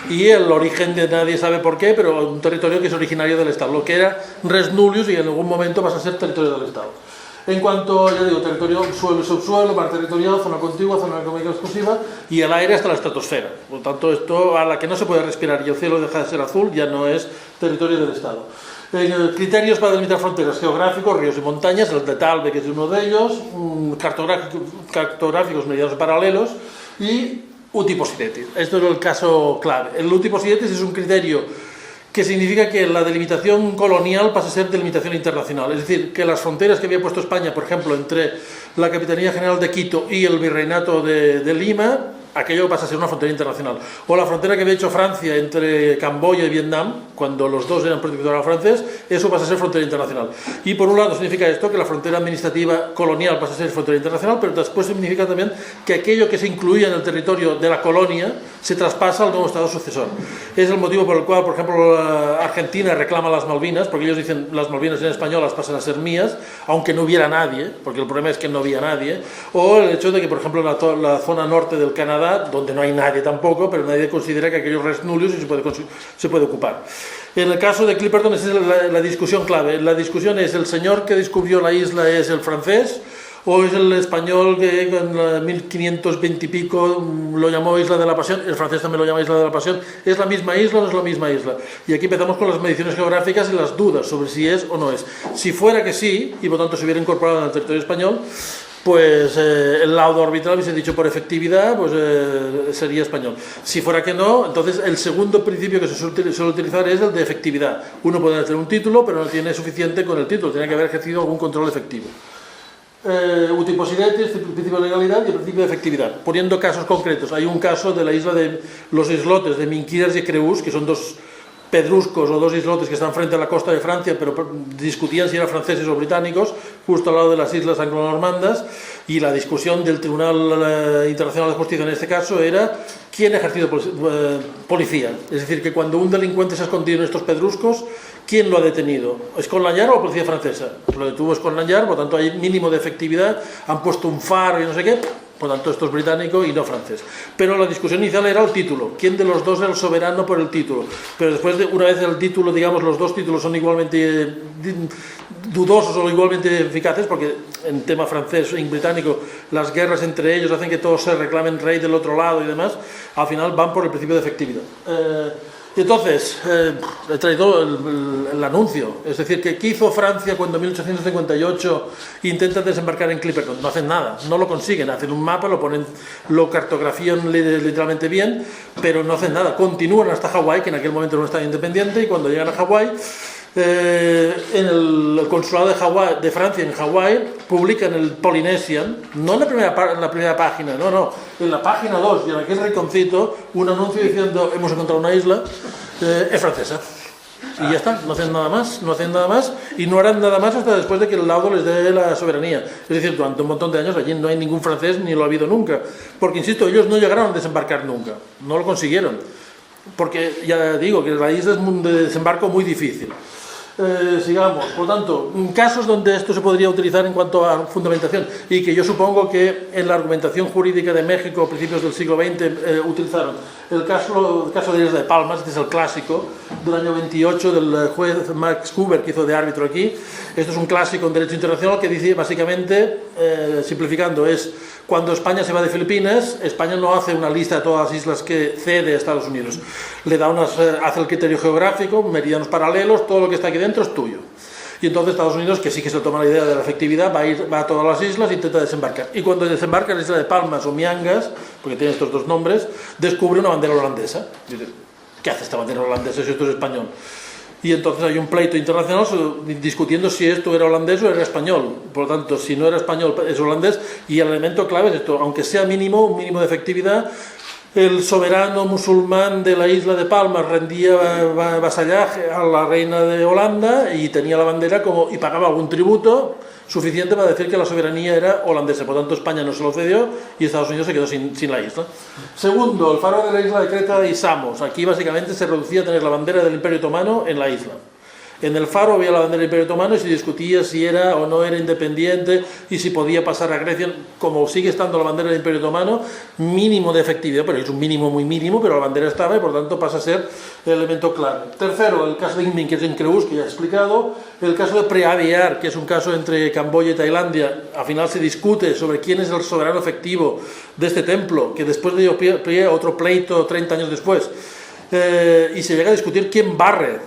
Y el origen de nadie sabe por qué, pero un territorio que es originario del Estado, lo que era res nullius y en algún momento pasa a ser territorio del Estado. En cuanto, ya digo, territorio, suelo y subsuelo, mar territorial, zona contigua, zona económica exclusiva y el aire hasta la estratosfera. Por lo tanto, esto a la que no se puede respirar y el cielo deja de ser azul ya no es territorio del Estado. Criterios para delimitar fronteras geográficos, ríos y montañas, el de Talve, que es uno de ellos, cartográficos medianos paralelos y utiposidetis. Esto es el caso clave. El utiposidetis es un criterio que significa que la delimitación colonial pasa a ser delimitación internacional. Es decir, que las fronteras que había puesto España, por ejemplo, entre la Capitanía General de Quito y el Virreinato de Lima, aquello pasa a ser una frontera internacional. O la frontera que había hecho Francia entre Camboya y Vietnam, cuando los dos eran protectorado francés, eso pasa a ser frontera internacional. Y por un lado significa esto, que la frontera administrativa colonial pasa a ser frontera internacional, pero después significa también que aquello que se incluía en el territorio de la colonia se traspasa al nuevo Estado sucesor. Es el motivo por el cual, por ejemplo, Argentina reclama las Malvinas, porque ellos dicen las Malvinas en españolas pasan a ser mías, aunque no hubiera nadie, porque el problema es que no había nadie. O el hecho de que, por ejemplo, la zona norte del Canadá, donde no hay nadie tampoco, pero nadie considera que aquello es nullius y se puede ocupar. En el caso de Clipperton, esa es la discusión clave. La discusión es, ¿el señor que descubrió la isla es el francés o es el español que en 1520 y pico lo llamó Isla de la Pasión? El francés también lo llama Isla de la Pasión. ¿Es la misma isla o no es la misma isla? Y aquí empezamos con las mediciones geográficas y las dudas sobre si es o no es. Si fuera que sí, y por tanto se hubiera incorporado en el territorio español, pues el laudo arbitral hubiese dicho por efectividad, pues sería español. Si fuera que no, entonces el segundo principio que se suele utilizar es el de efectividad. Uno puede tener un título, pero no tiene suficiente con el título, tiene que haber ejercido algún control efectivo. Utiposidetis, principio de legalidad y el principio de efectividad. Poniendo casos concretos, hay un caso de la isla de los islotes de Minquires y Creus, que son dos pedruscos o dos islotes que están frente a la costa de Francia, pero discutían si eran franceses o británicos, justo al lado de las islas anglo-normandas, y la discusión del Tribunal Internacional de Justicia en este caso era quién ha ejercido policía. Es decir, que cuando un delincuente se ha escondido en estos pedruscos, ¿quién lo ha detenido? ¿Scotland Yard o la policía francesa? Lo detuvo Scotland Yard, por tanto hay mínimo de efectividad, han puesto un faro y no sé qué. Por tanto, esto es británico y no francés. Pero la discusión inicial era el título. ¿Quién de los dos era el soberano por el título? Pero después, una vez el título, digamos, los dos títulos son igualmente dudosos o igualmente eficaces, porque en tema francés y británico las guerras entre ellos hacen que todos se reclamen rey del otro lado y demás, al final van por el principio de efectividad. Y entonces, he traído el anuncio, es decir, ¿qué hizo Francia cuando en 1858 intentan desembarcar en Clipperton? No hacen nada, no lo consiguen, hacen un mapa, lo cartografían literalmente bien, pero no hacen nada, continúan hasta Hawái, que en aquel momento no estaba independiente, y cuando llegan a Hawái, en el consulado de Francia en Hawái publican el Polynesian, no en la primera página, no, en la página 2 y en aquel rinconcito un anuncio diciendo hemos encontrado una isla, es francesa. Y ya está, no hacen nada más y no harán nada más hasta después de que el laudo les dé la soberanía. Es decir, durante un montón de años allí no hay ningún francés ni lo ha habido nunca, porque insisto, ellos no llegaron a desembarcar nunca, no lo consiguieron, porque ya digo que la isla es un desembarco muy difícil. Sigamos, por tanto, casos donde esto se podría utilizar en cuanto a fundamentación y que yo supongo que en la argumentación jurídica de México a principios del siglo XX utilizaron. El caso de Isla de Palmas, este es el clásico del año 28 del juez Max Huber que hizo de árbitro aquí. Esto es un clásico en derecho internacional que dice básicamente, simplificando, es cuando España se va de Filipinas, España no hace una lista de todas las islas que cede a Estados Unidos. Le da hace el criterio geográfico, meridianos paralelos, todo lo que está aquí dentro es tuyo. Y entonces Estados Unidos, que sí que se toma la idea de la efectividad, va a todas las islas e intenta desembarcar. Y cuando desembarca en la isla de Palmas o Miangas, porque tiene estos dos nombres, descubre una bandera holandesa. Dice, ¿qué hace esta bandera holandesa si esto es español? Y entonces hay un pleito internacional discutiendo si esto era holandés o era español. Por lo tanto, si no era español es holandés, y el elemento clave es esto, aunque sea mínimo, un mínimo de efectividad, el soberano musulmán de la isla de Palma rendía vasallaje a la reina de Holanda y tenía la bandera y pagaba algún tributo suficiente para decir que la soberanía era holandesa. Por tanto, España no se lo cedió y Estados Unidos se quedó sin la isla. Segundo, el faro de la isla de Creta y Samos. Aquí básicamente se reducía a tener la bandera del Imperio Otomano en la isla. En el faro había la bandera del Imperio Otomano y se discutía si era o no era independiente y si podía pasar a Grecia. Como sigue estando la bandera del Imperio Otomano, mínimo de efectividad, pero es un mínimo muy mínimo, pero la bandera estaba y por tanto pasa a ser el elemento clave. Tercero, el caso de Inmin, que es en Creus, que ya he explicado. El caso de Preaviar, que es un caso entre Camboya y Tailandia. Al final se discute sobre quién es el soberano efectivo de este templo, que después le dio pie a otro pleito 30 años después. Y se llega a discutir quién barre,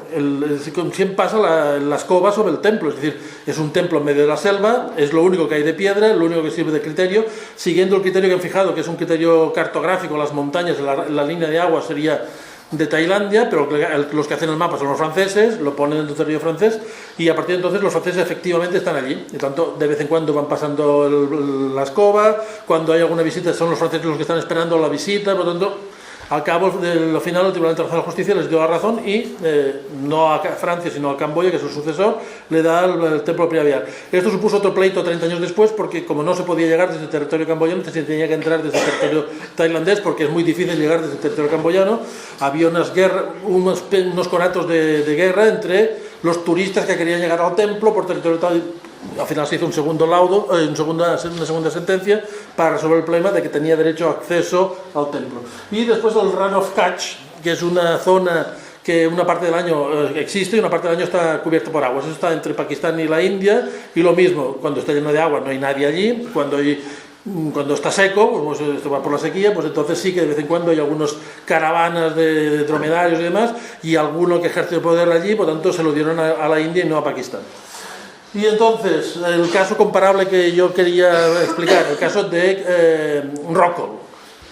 quién pasa la escoba sobre el templo. Es decir, es un templo en medio de la selva, es lo único que hay de piedra, lo único que sirve de criterio, siguiendo el criterio que han fijado, que es un criterio cartográfico. Las montañas, la línea de agua sería de Tailandia, pero los que hacen el mapa son los franceses, lo ponen en el territorio francés, y a partir de entonces los franceses efectivamente están allí. Y tanto, de vez en cuando van pasando la escoba, cuando hay alguna visita son los franceses los que están esperando la visita. Por tanto, al cabo del final, el Tribunal Internacional de Justicia les dio la razón y no a Francia, sino a Camboya, que es su sucesor, le da el templo Preaviar. Esto supuso otro pleito 30 años después, porque como no se podía llegar desde el territorio camboyano, se tenía que entrar desde el territorio tailandés, porque es muy difícil llegar desde el territorio camboyano. Había unos conatos de guerra entre los turistas que querían llegar al templo por territorio tailandés. Al final se hizo un segundo laudo, una segunda sentencia para resolver el problema de que tenía derecho a acceso al templo. Y después el Run of Kutch, que es una zona que una parte del año existe y una parte del año está cubierta por aguas. Eso está entre Pakistán y la India, y lo mismo, cuando está lleno de agua no hay nadie allí, cuando está seco, pues esto va por la sequía, pues entonces sí que de vez en cuando hay algunas caravanas de dromedarios y demás, y alguno que ejerce el poder allí, por tanto se lo dieron a la India y no a Pakistán. Y entonces, el caso comparable que yo quería explicar, el caso de Rockall.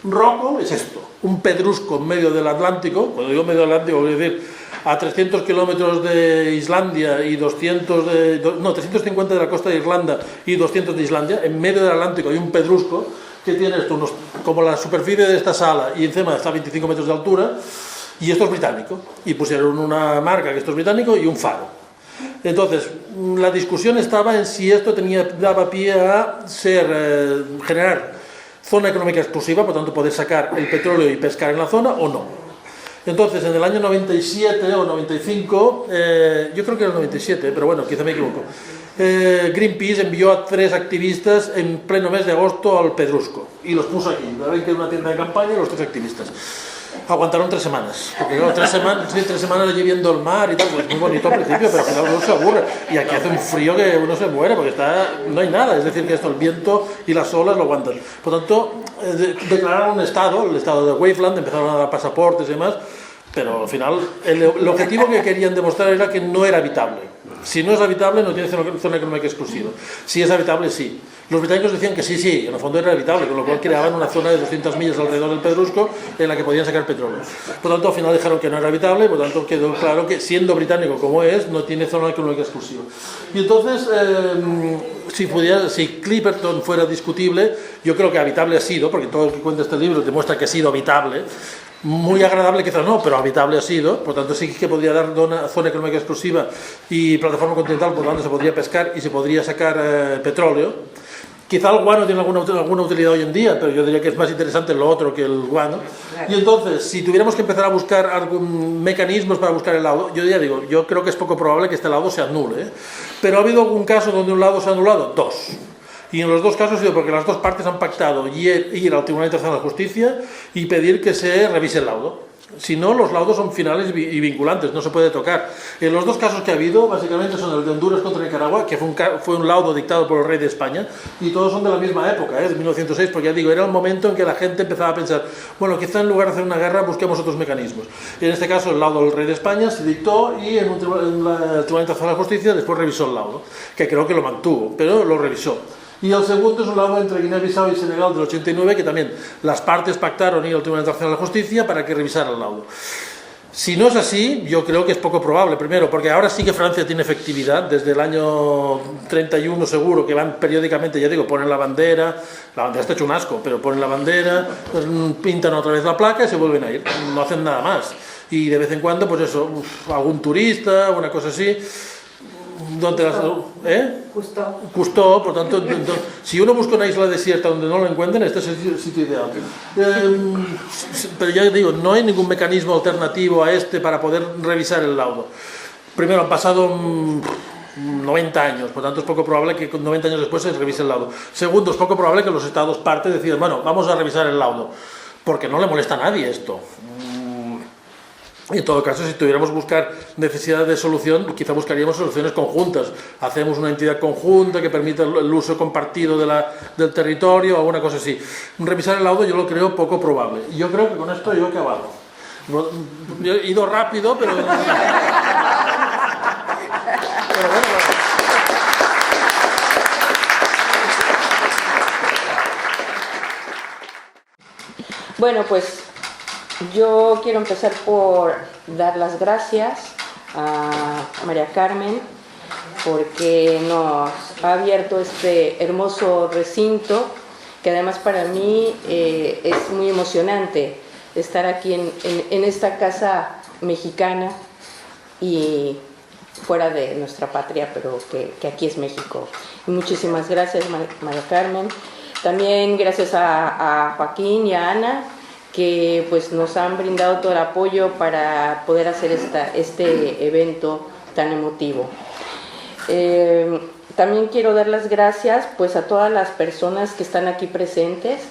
Rockall es esto, un pedrusco en medio del Atlántico. Cuando digo medio del Atlántico, quiero decir a 300 kilómetros de Islandia y 350 de la costa de Irlanda y 200 de Islandia. En medio del Atlántico hay un pedrusco que tiene esto, como la superficie de esta sala, y encima está a 25 metros de altura, y esto es británico. Y pusieron una marca que esto es británico y un faro. Entonces, la discusión estaba en si esto daba pie a generar zona económica exclusiva, por tanto poder sacar el petróleo y pescar en la zona o no. Entonces, en el año 97 o 95, yo creo que era el 97, pero bueno, quizá me equivoco, Greenpeace envió a 3 activistas en pleno mes de agosto al pedrusco y los puso aquí. Ven que era una tienda de campaña y los 3 activistas. Aguantaron 3 semanas, porque claro, 3 semanas allí viendo el mar y tal, pues muy bonito al principio, pero al final uno se aburre, y aquí hace un frío que uno se muere, porque no hay nada, es decir, que esto, el viento y las olas lo aguantan. Por tanto, declararon un estado, el estado de Waveland, empezaron a dar pasaportes y demás, pero al final el objetivo que querían demostrar era que no era habitable. Si no es habitable, no tiene zona económica exclusiva. Si es habitable, sí. Los británicos decían que sí, en el fondo era habitable, con lo cual creaban una zona de 200 millas alrededor del pedrusco en la que podían sacar petróleo. Por tanto, al final dijeron que no era habitable, por tanto quedó claro que, siendo británico como es, no tiene zona económica exclusiva. Y entonces, si Clipperton fuera discutible, yo creo que habitable ha sido, porque todo lo que cuenta este libro demuestra que ha sido habitable. Muy agradable quizás no, pero habitable ha sido. Por tanto sí que podría dar zona económica exclusiva y plataforma continental, por tanto se podría pescar y se podría sacar petróleo. Quizá el guano tiene alguna utilidad hoy en día, pero yo diría que es más interesante lo otro que el guano. Y entonces, si tuviéramos que empezar a buscar mecanismos para buscar el laudo, yo creo que es poco probable que este laudo se anule, pero ha habido algún caso donde un laudo se ha anulado, 2. Y en los 2 casos ha sido porque las 2 partes han pactado ir al Tribunal Internacional de Justicia y pedir que se revise el laudo. Si no, los laudos son finales y vinculantes, no se puede tocar. En los 2 casos que ha habido, básicamente son el de Honduras contra Nicaragua, que fue un laudo dictado por el rey de España, y todos son de la misma época, de 1906, porque ya digo, era el momento en que la gente empezaba a pensar, bueno, quizá en lugar de hacer una guerra busquemos otros mecanismos. Y en este caso, el laudo del rey de España se dictó y el Tribunal Internacional de Justicia después revisó el laudo, que creo que lo mantuvo, pero lo revisó. Y el segundo es un laudo entre Guinea-Bissau y Senegal del 89, que también las partes pactaron ir al Tribunal Internacional de Justicia para que revisara el laudo. Si no es así, yo creo que es poco probable. Primero, porque ahora sí que Francia tiene efectividad, desde el año 31 seguro, que van periódicamente, ya digo, ponen la bandera está hecho un asco, pero ponen la bandera, pintan otra vez la placa y se vuelven a ir, no hacen nada más. Y de vez en cuando, pues eso, algún turista, una cosa así. Cousteau, por tanto, si uno busca una isla desierta donde no lo encuentren, este es el sitio ideal. Pero ya digo, no hay ningún mecanismo alternativo a este para poder revisar el laudo. Primero, han pasado 90 años, por tanto es poco probable que 90 años después se revise el laudo. Segundo, es poco probable que los estados parte decidan, bueno, vamos a revisar el laudo, porque no le molesta a nadie esto. En todo caso, si tuviéramos que buscar necesidad de solución, quizá buscaríamos soluciones conjuntas. Hacemos una entidad conjunta que permita el uso compartido del territorio o alguna cosa así. Revisar el laudo yo lo creo poco probable. Yo creo que con esto yo he acabado. Yo he ido rápido, pero... Bueno, pues yo quiero empezar por dar las gracias a María Carmen porque nos ha abierto este hermoso recinto que además para mí es muy emocionante estar aquí en esta casa mexicana y fuera de nuestra patria, pero que aquí es México. Y muchísimas gracias, María Carmen. También gracias a Joaquín y a Ana, que pues nos han brindado todo el apoyo para poder hacer este evento tan emotivo. También quiero dar las gracias pues a todas las personas que están aquí presentes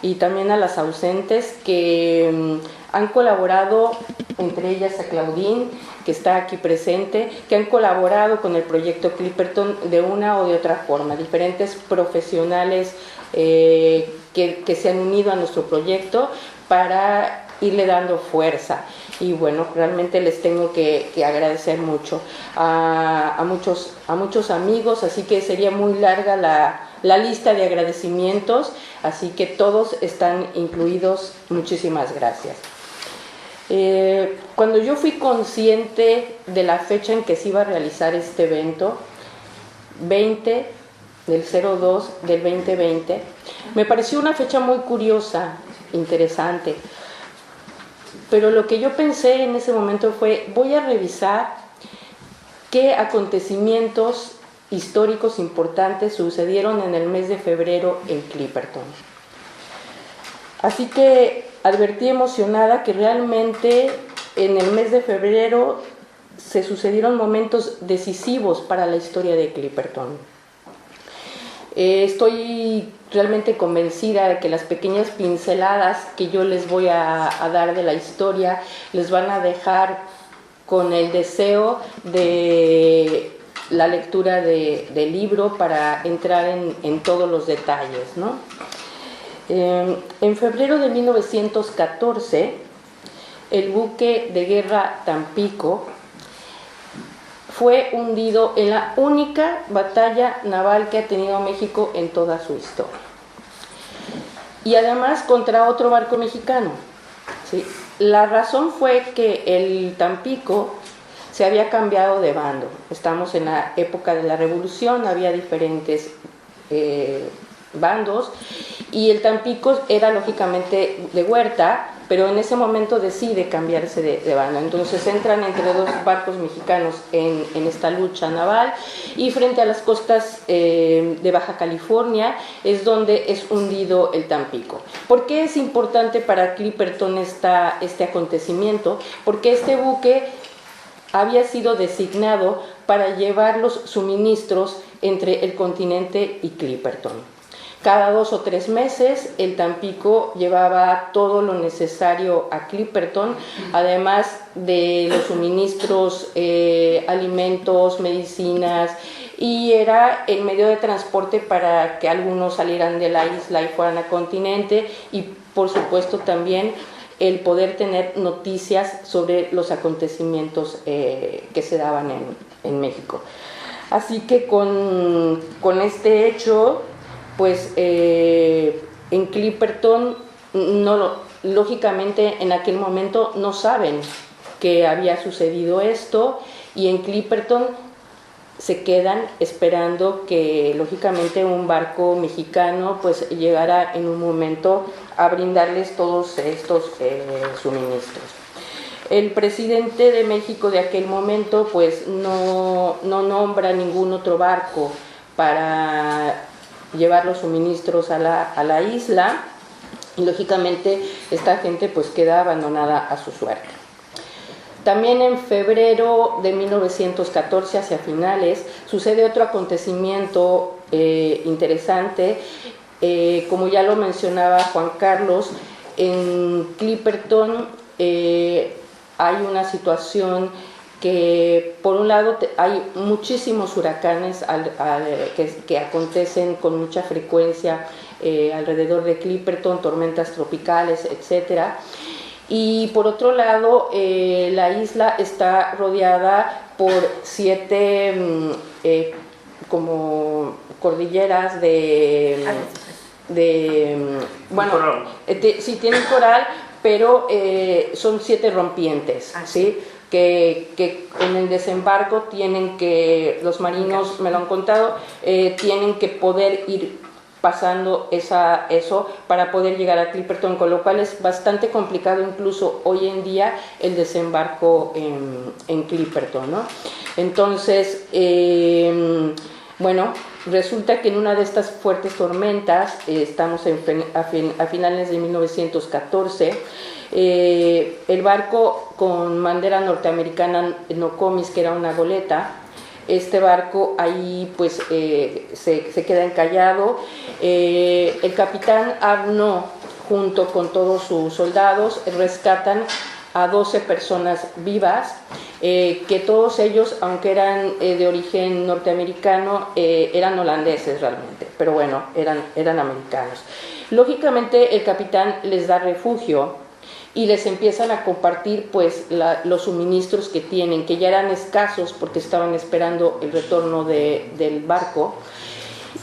y también a las ausentes que han colaborado, entre ellas a Claudine, que está aquí presente, que han colaborado con el proyecto Clipperton de una o de otra forma, diferentes profesionales que se han unido a nuestro proyecto para irle dando fuerza. Y bueno, realmente les tengo que agradecer mucho a muchos amigos, así que sería muy larga la lista de agradecimientos, así que todos están incluidos. Muchísimas gracias. Cuando yo fui consciente de la fecha en que se iba a realizar este evento, 20 del 02 del 2020, me pareció una fecha muy curiosa, interesante, pero lo que yo pensé en ese momento fue: voy a revisar qué acontecimientos históricos importantes sucedieron en el mes de febrero en Clipperton. Así que advertí emocionada que realmente en el mes de febrero se sucedieron momentos decisivos para la historia de Clipperton. Estoy realmente convencida de que las pequeñas pinceladas que yo les voy a dar de la historia les van a dejar con el deseo de la lectura del libro para entrar en todos los detalles, ¿no? En febrero de 1914, el buque de guerra Tampico fue hundido en la única batalla naval que ha tenido México en toda su historia. Y además contra otro barco mexicano, ¿sí? La razón fue que el Tampico se había cambiado de bando. Estamos en la época de la Revolución, había diferentes bandos, y el Tampico era lógicamente de Huerta, pero en ese momento decide cambiarse de bando. Entonces entran entre dos barcos mexicanos en esta lucha naval, y frente a las costas de Baja California es donde es hundido el Tampico. ¿Por qué es importante para Clipperton este acontecimiento? Porque este buque había sido designado para llevar los suministros entre el continente y Clipperton. Cada 2 o 3 meses el Tampico llevaba todo lo necesario a Clipperton, además de los suministros, alimentos, medicinas, y era el medio de transporte para que algunos salieran de la isla y fueran al continente, y por supuesto también el poder tener noticias sobre los acontecimientos que se daban en México. Así que con este hecho, pues en Clipperton lógicamente en aquel momento no saben que había sucedido esto, y en Clipperton se quedan esperando que lógicamente un barco mexicano pues llegara en un momento a brindarles todos estos suministros. El presidente de México de aquel momento pues no nombra ningún otro barco para llevar los suministros a la isla, y lógicamente esta gente pues queda abandonada a su suerte. También en febrero de 1914, hacia finales, sucede otro acontecimiento interesante. Como ya lo mencionaba Juan Carlos, en Clipperton hay una situación que, por un lado, hay muchísimos huracanes que acontecen con mucha frecuencia alrededor de Clipperton, tormentas tropicales, etcétera. Y por otro lado, la isla está rodeada por 7 como cordilleras bueno, sí tienen coral, pero son 7 rompientes, ¿sí? Que en el desembarco tienen que, los marinos me lo han contado, tienen que poder ir pasando eso para poder llegar a Clipperton, con lo cual es bastante complicado incluso hoy en día el desembarco en Clipperton, ¿no? Entonces, bueno, resulta que en una de estas fuertes tormentas, estamos a finales de 1914, el barco con bandera norteamericana Nokomis, que era una goleta, este barco ahí pues se queda encallado. El capitán Arnaud, junto con todos sus soldados, rescatan a 12 personas vivas, que todos ellos, aunque eran de origen norteamericano, eran holandeses realmente, pero bueno, eran americanos. Lógicamente el capitán les da refugio y les empiezan a compartir pues los suministros que tienen, que ya eran escasos porque estaban esperando el retorno del barco,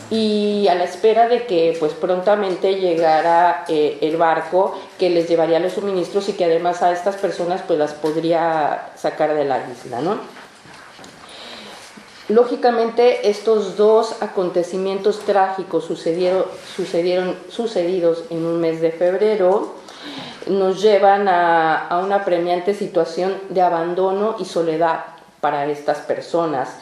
y a la espera de que pues prontamente llegara el barco que les llevaría los suministros y que además a estas personas pues las podría sacar de la isla, ¿no? Lógicamente estos dos acontecimientos trágicos sucedidos en un mes de febrero nos llevan a una apremiante situación de abandono y soledad para estas personas.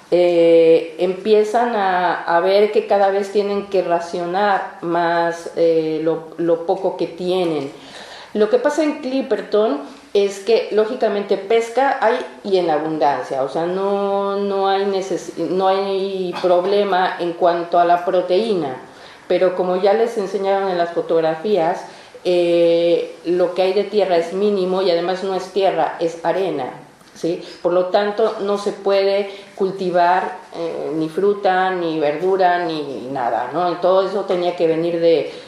Empiezan a ver que cada vez tienen que racionar más lo poco que tienen. Lo que pasa en Clipperton es que lógicamente pesca hay y en abundancia, o sea, no hay problema en cuanto a la proteína, pero como ya les enseñaron en las fotografías, lo que hay de tierra es mínimo, y además no es tierra, es arena, ¿sí? Por lo tanto no se puede cultivar ni fruta, ni verdura, ni nada, ¿no? Todo eso tenía que venir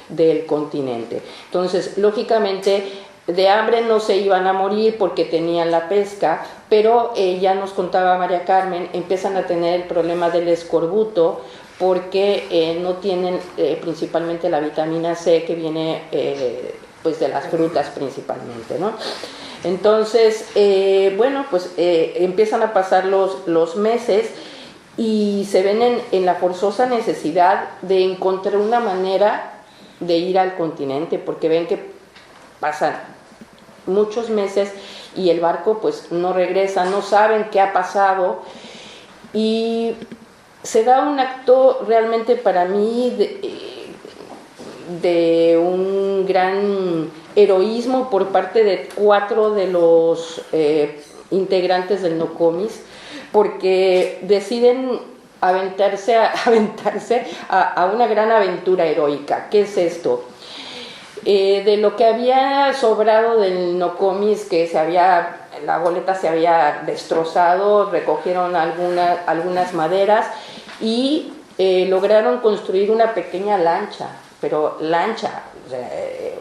del continente. Entonces, lógicamente, de hambre no se iban a morir porque tenían la pesca, pero ya nos contaba María Carmen, empiezan a tener el problema del escorbuto, porque no tienen principalmente la vitamina C, que viene pues de las frutas principalmente, ¿no? Entonces, bueno, pues empiezan a pasar los meses y se ven en la forzosa necesidad de encontrar una manera de ir al continente, porque ven que pasan muchos meses y el barco pues no regresa, no saben qué ha pasado, y se da un acto realmente para mí de un gran heroísmo por parte de 4 de los integrantes del Nokomis, porque deciden aventarse a una gran aventura heroica. ¿Qué es esto? De lo que había sobrado del Nokomis, que la goleta se había destrozado, recogieron algunas maderas y lograron construir una pequeña lancha, pero lancha, o sea,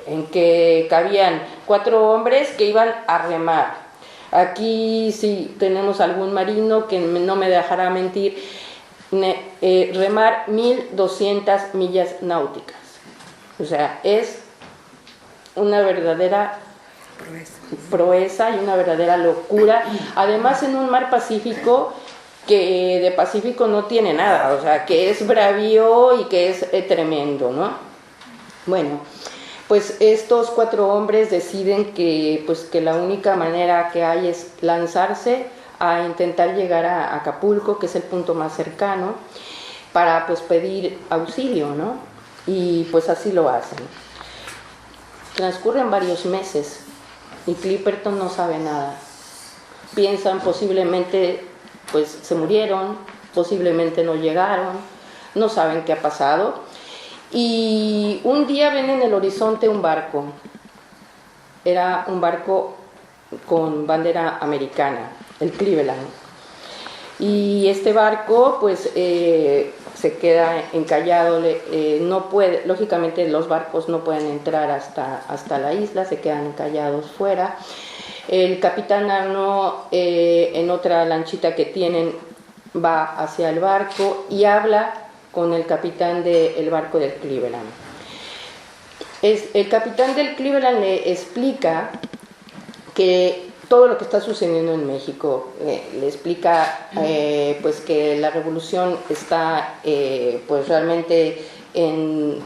en que cabían 4 hombres que iban a remar. Aquí sí tenemos algún marino que no me dejará mentir, remar 1200 millas náuticas, o sea, es una verdadera proeza y una verdadera locura, además en un mar Pacífico que de Pacífico no tiene nada, o sea, que es bravío y que es tremendo, ¿no? Bueno, pues estos 4 hombres deciden que, pues, que la única manera que hay es lanzarse a intentar llegar a Acapulco, que es el punto más cercano, para pues pedir auxilio, ¿no? Y pues así lo hacen. Transcurren varios meses y Clipperton no sabe nada. Piensan posiblemente pues se murieron, posiblemente no llegaron, no saben qué ha pasado. Y un día ven en el horizonte un barco. Era un barco con bandera americana, el Cleveland. Y este barco pues se queda encallado, no puede, lógicamente los barcos no pueden entrar hasta la isla, se quedan encallados fuera. El capitán Arno en otra lanchita que tienen va hacia el barco y habla con el capitán del barco del Cleveland. El capitán del Cleveland le explica que todo lo que está sucediendo en México, le explica pues que la revolución está pues realmente en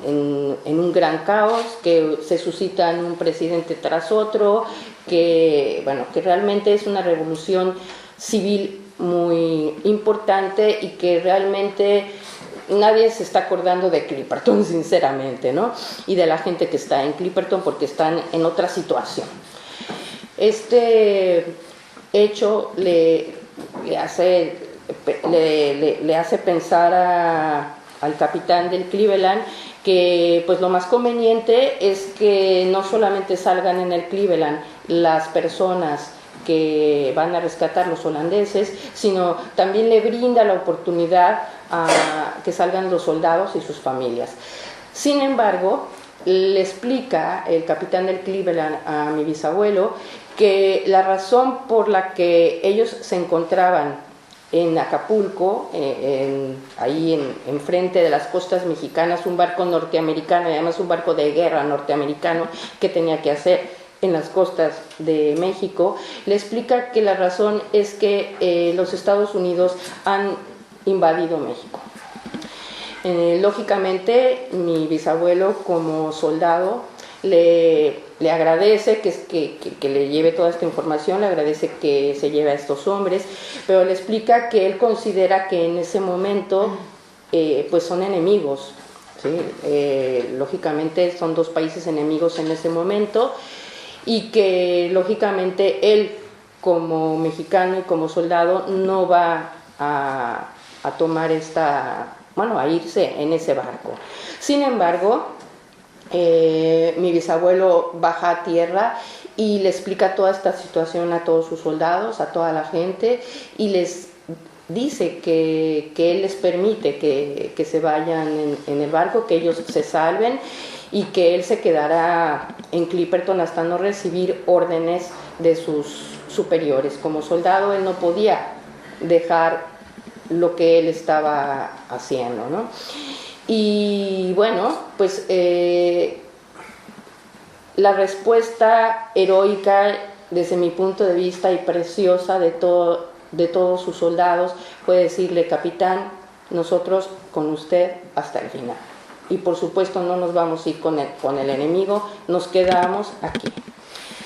un gran caos, que se suscitan un presidente tras otro, que bueno, que realmente es una revolución civil muy importante y que realmente nadie se está acordando de Clipperton, sinceramente, ¿no? Y de la gente que está en Clipperton porque están en otra situación. Este hecho le hace pensar al capitán del Cleveland que pues lo más conveniente es que no solamente salgan en el Cleveland las personas que van a rescatar los holandeses, sino también le brinda la oportunidad a que salgan los soldados y sus familias. Sin embargo, le explica el capitán del Cleveland a mi bisabuelo que la razón por la que ellos se encontraban en Acapulco, ahí enfrente de las costas mexicanas, un barco norteamericano, y además un barco de guerra norteamericano que tenía que hacer en las costas de México, le explica que la razón es que los Estados Unidos han invadido México. Lógicamente, mi bisabuelo como soldado le agradece que le lleve toda esta información, le agradece que se lleve a estos hombres, pero le explica que él considera que en ese momento pues son enemigos, ¿sí? Lógicamente son 2 países enemigos en ese momento y que lógicamente él como mexicano y como soldado no va a tomar a irse en ese barco. Sin embargo, mi bisabuelo baja a tierra y le explica toda esta situación a todos sus soldados, a toda la gente, y les dice que él les permite que se vayan en el barco, que ellos se salven y que él se quedará en Clipperton hasta no recibir órdenes de sus superiores. Como soldado él no podía dejar lo que él estaba haciendo, ¿no? Y bueno, pues la respuesta heroica desde mi punto de vista y preciosa de todos sus soldados fue decirle: capitán, nosotros con usted hasta el final. Y por supuesto no nos vamos a ir con el enemigo, nos quedamos aquí.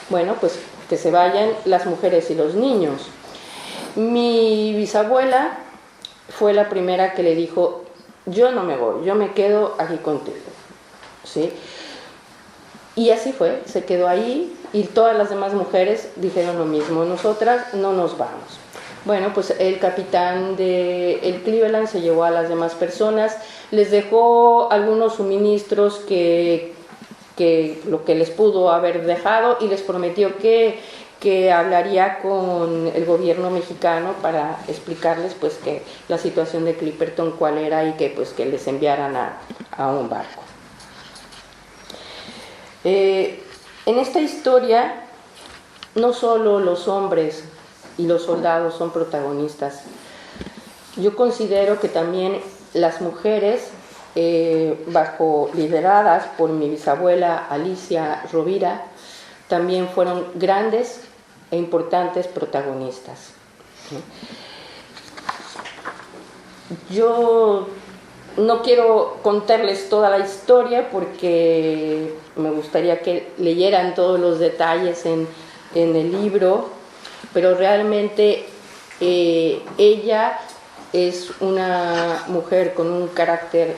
Bueno, pues que se vayan las mujeres y los niños. Mi bisabuela fue la primera que le dijo: yo no me voy, yo me quedo aquí contigo, ¿sí? Y así fue, se quedó ahí y todas las demás mujeres dijeron lo mismo: nosotras no nos vamos. Bueno, pues el capitán del Cleveland se llevó a las demás personas, les dejó algunos suministros que lo que les pudo haber dejado, y les prometió que hablaría con el gobierno mexicano para explicarles pues que la situación de Clipperton cuál era y que pues que les enviaran a un barco. En esta historia no solo los hombres y los soldados son protagonistas. Yo considero que también las mujeres, lideradas por mi bisabuela Alicia Rovira, también fueron grandes e importantes protagonistas. Yo no quiero contarles toda la historia porque me gustaría que leyeran todos los detalles en el libro, pero realmente ella es una mujer con un carácter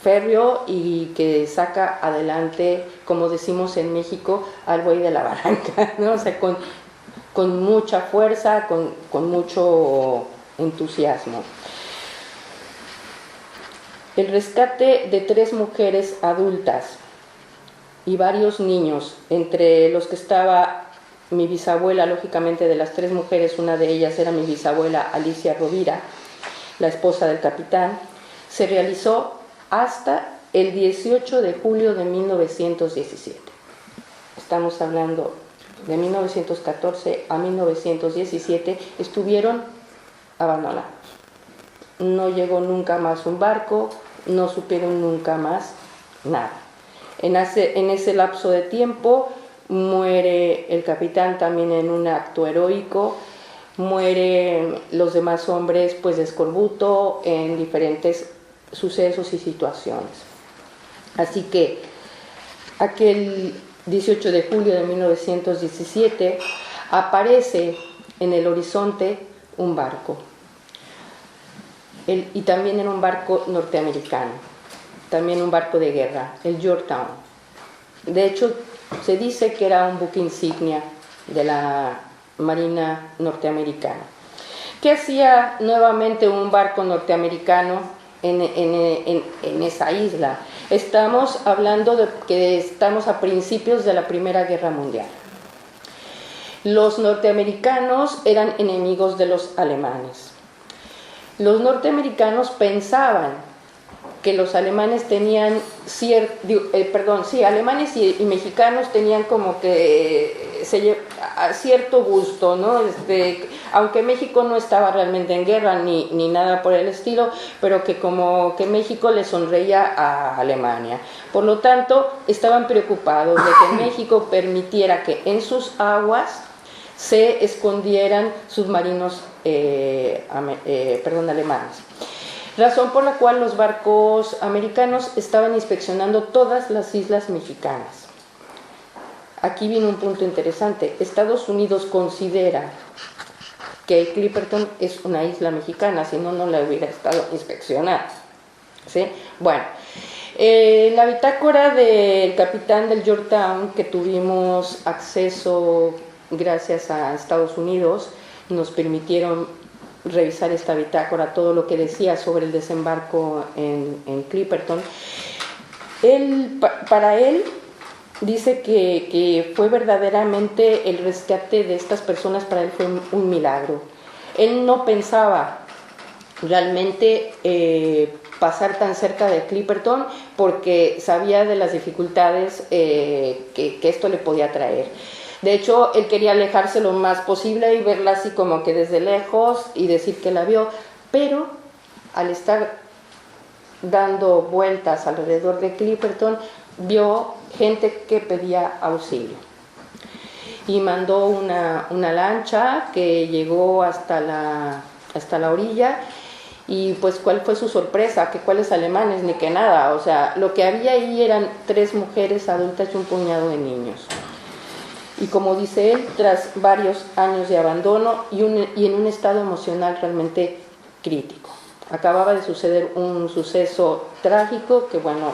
férreo y que saca adelante, como decimos en México, al buey de la barranca, ¿no? O sea, con mucha fuerza, con mucho entusiasmo. El rescate de 3 mujeres adultas y varios niños, entre los que estaba mi bisabuela, lógicamente de las 3 mujeres, una de ellas era mi bisabuela Alicia Rovira, la esposa del capitán, se realizó hasta el 18 de julio de 1917. Estamos hablando de 1914 a 1917, estuvieron abandonados. No llegó nunca más un barco, no supieron nunca más nada. En ese lapso de tiempo muere el capitán también en un acto heroico, mueren los demás hombres pues de escorbuto en diferentes sucesos y situaciones. Así que aquel 18 de julio de 1917 aparece en el horizonte un barco, y también en un barco norteamericano, también un barco de guerra, el Yorktown. De hecho, se dice que era un buque insignia de la Marina norteamericana. ¿Qué hacía nuevamente un barco norteamericano en esa isla? Estamos hablando de que estamos a principios de la Primera Guerra Mundial. Los norteamericanos eran enemigos de los alemanes. Los norteamericanos pensaban que los alemanes tenían alemanes y mexicanos tenían como que cierto gusto, ¿no? Aunque México no estaba realmente en guerra ni nada por el estilo, pero que como que México le sonreía a Alemania. Por lo tanto, estaban preocupados de que México permitiera que en sus aguas se escondieran submarinos alemanes. Razón por la cual los barcos americanos estaban inspeccionando todas las islas mexicanas. Aquí viene un punto interesante. Estados Unidos considera que Clipperton es una isla mexicana, si no, no la hubiera estado inspeccionando. ¿Sí? Bueno, la bitácora del capitán del Yorktown, que tuvimos acceso gracias a Estados Unidos, nos permitieron revisar esta bitácora, todo lo que decía sobre el desembarco en Clipperton. Para él dice que fue verdaderamente el rescate de estas personas, para él fue un milagro. Él no pensaba realmente pasar tan cerca de Clipperton porque sabía de las dificultades que esto le podía traer. De hecho, él quería alejarse lo más posible y verla así como que desde lejos y decir que la vio, pero al estar dando vueltas alrededor de Clipperton, vio gente que pedía auxilio. Y mandó una lancha que llegó hasta la orilla, y pues ¿cuál fue su sorpresa? Que cuáles alemanes, ni que nada. O sea, lo que había ahí eran 3 mujeres adultas y un puñado de niños. Y como dice él, tras varios años de abandono y en un estado emocional realmente crítico. Acababa de suceder un suceso trágico que, bueno,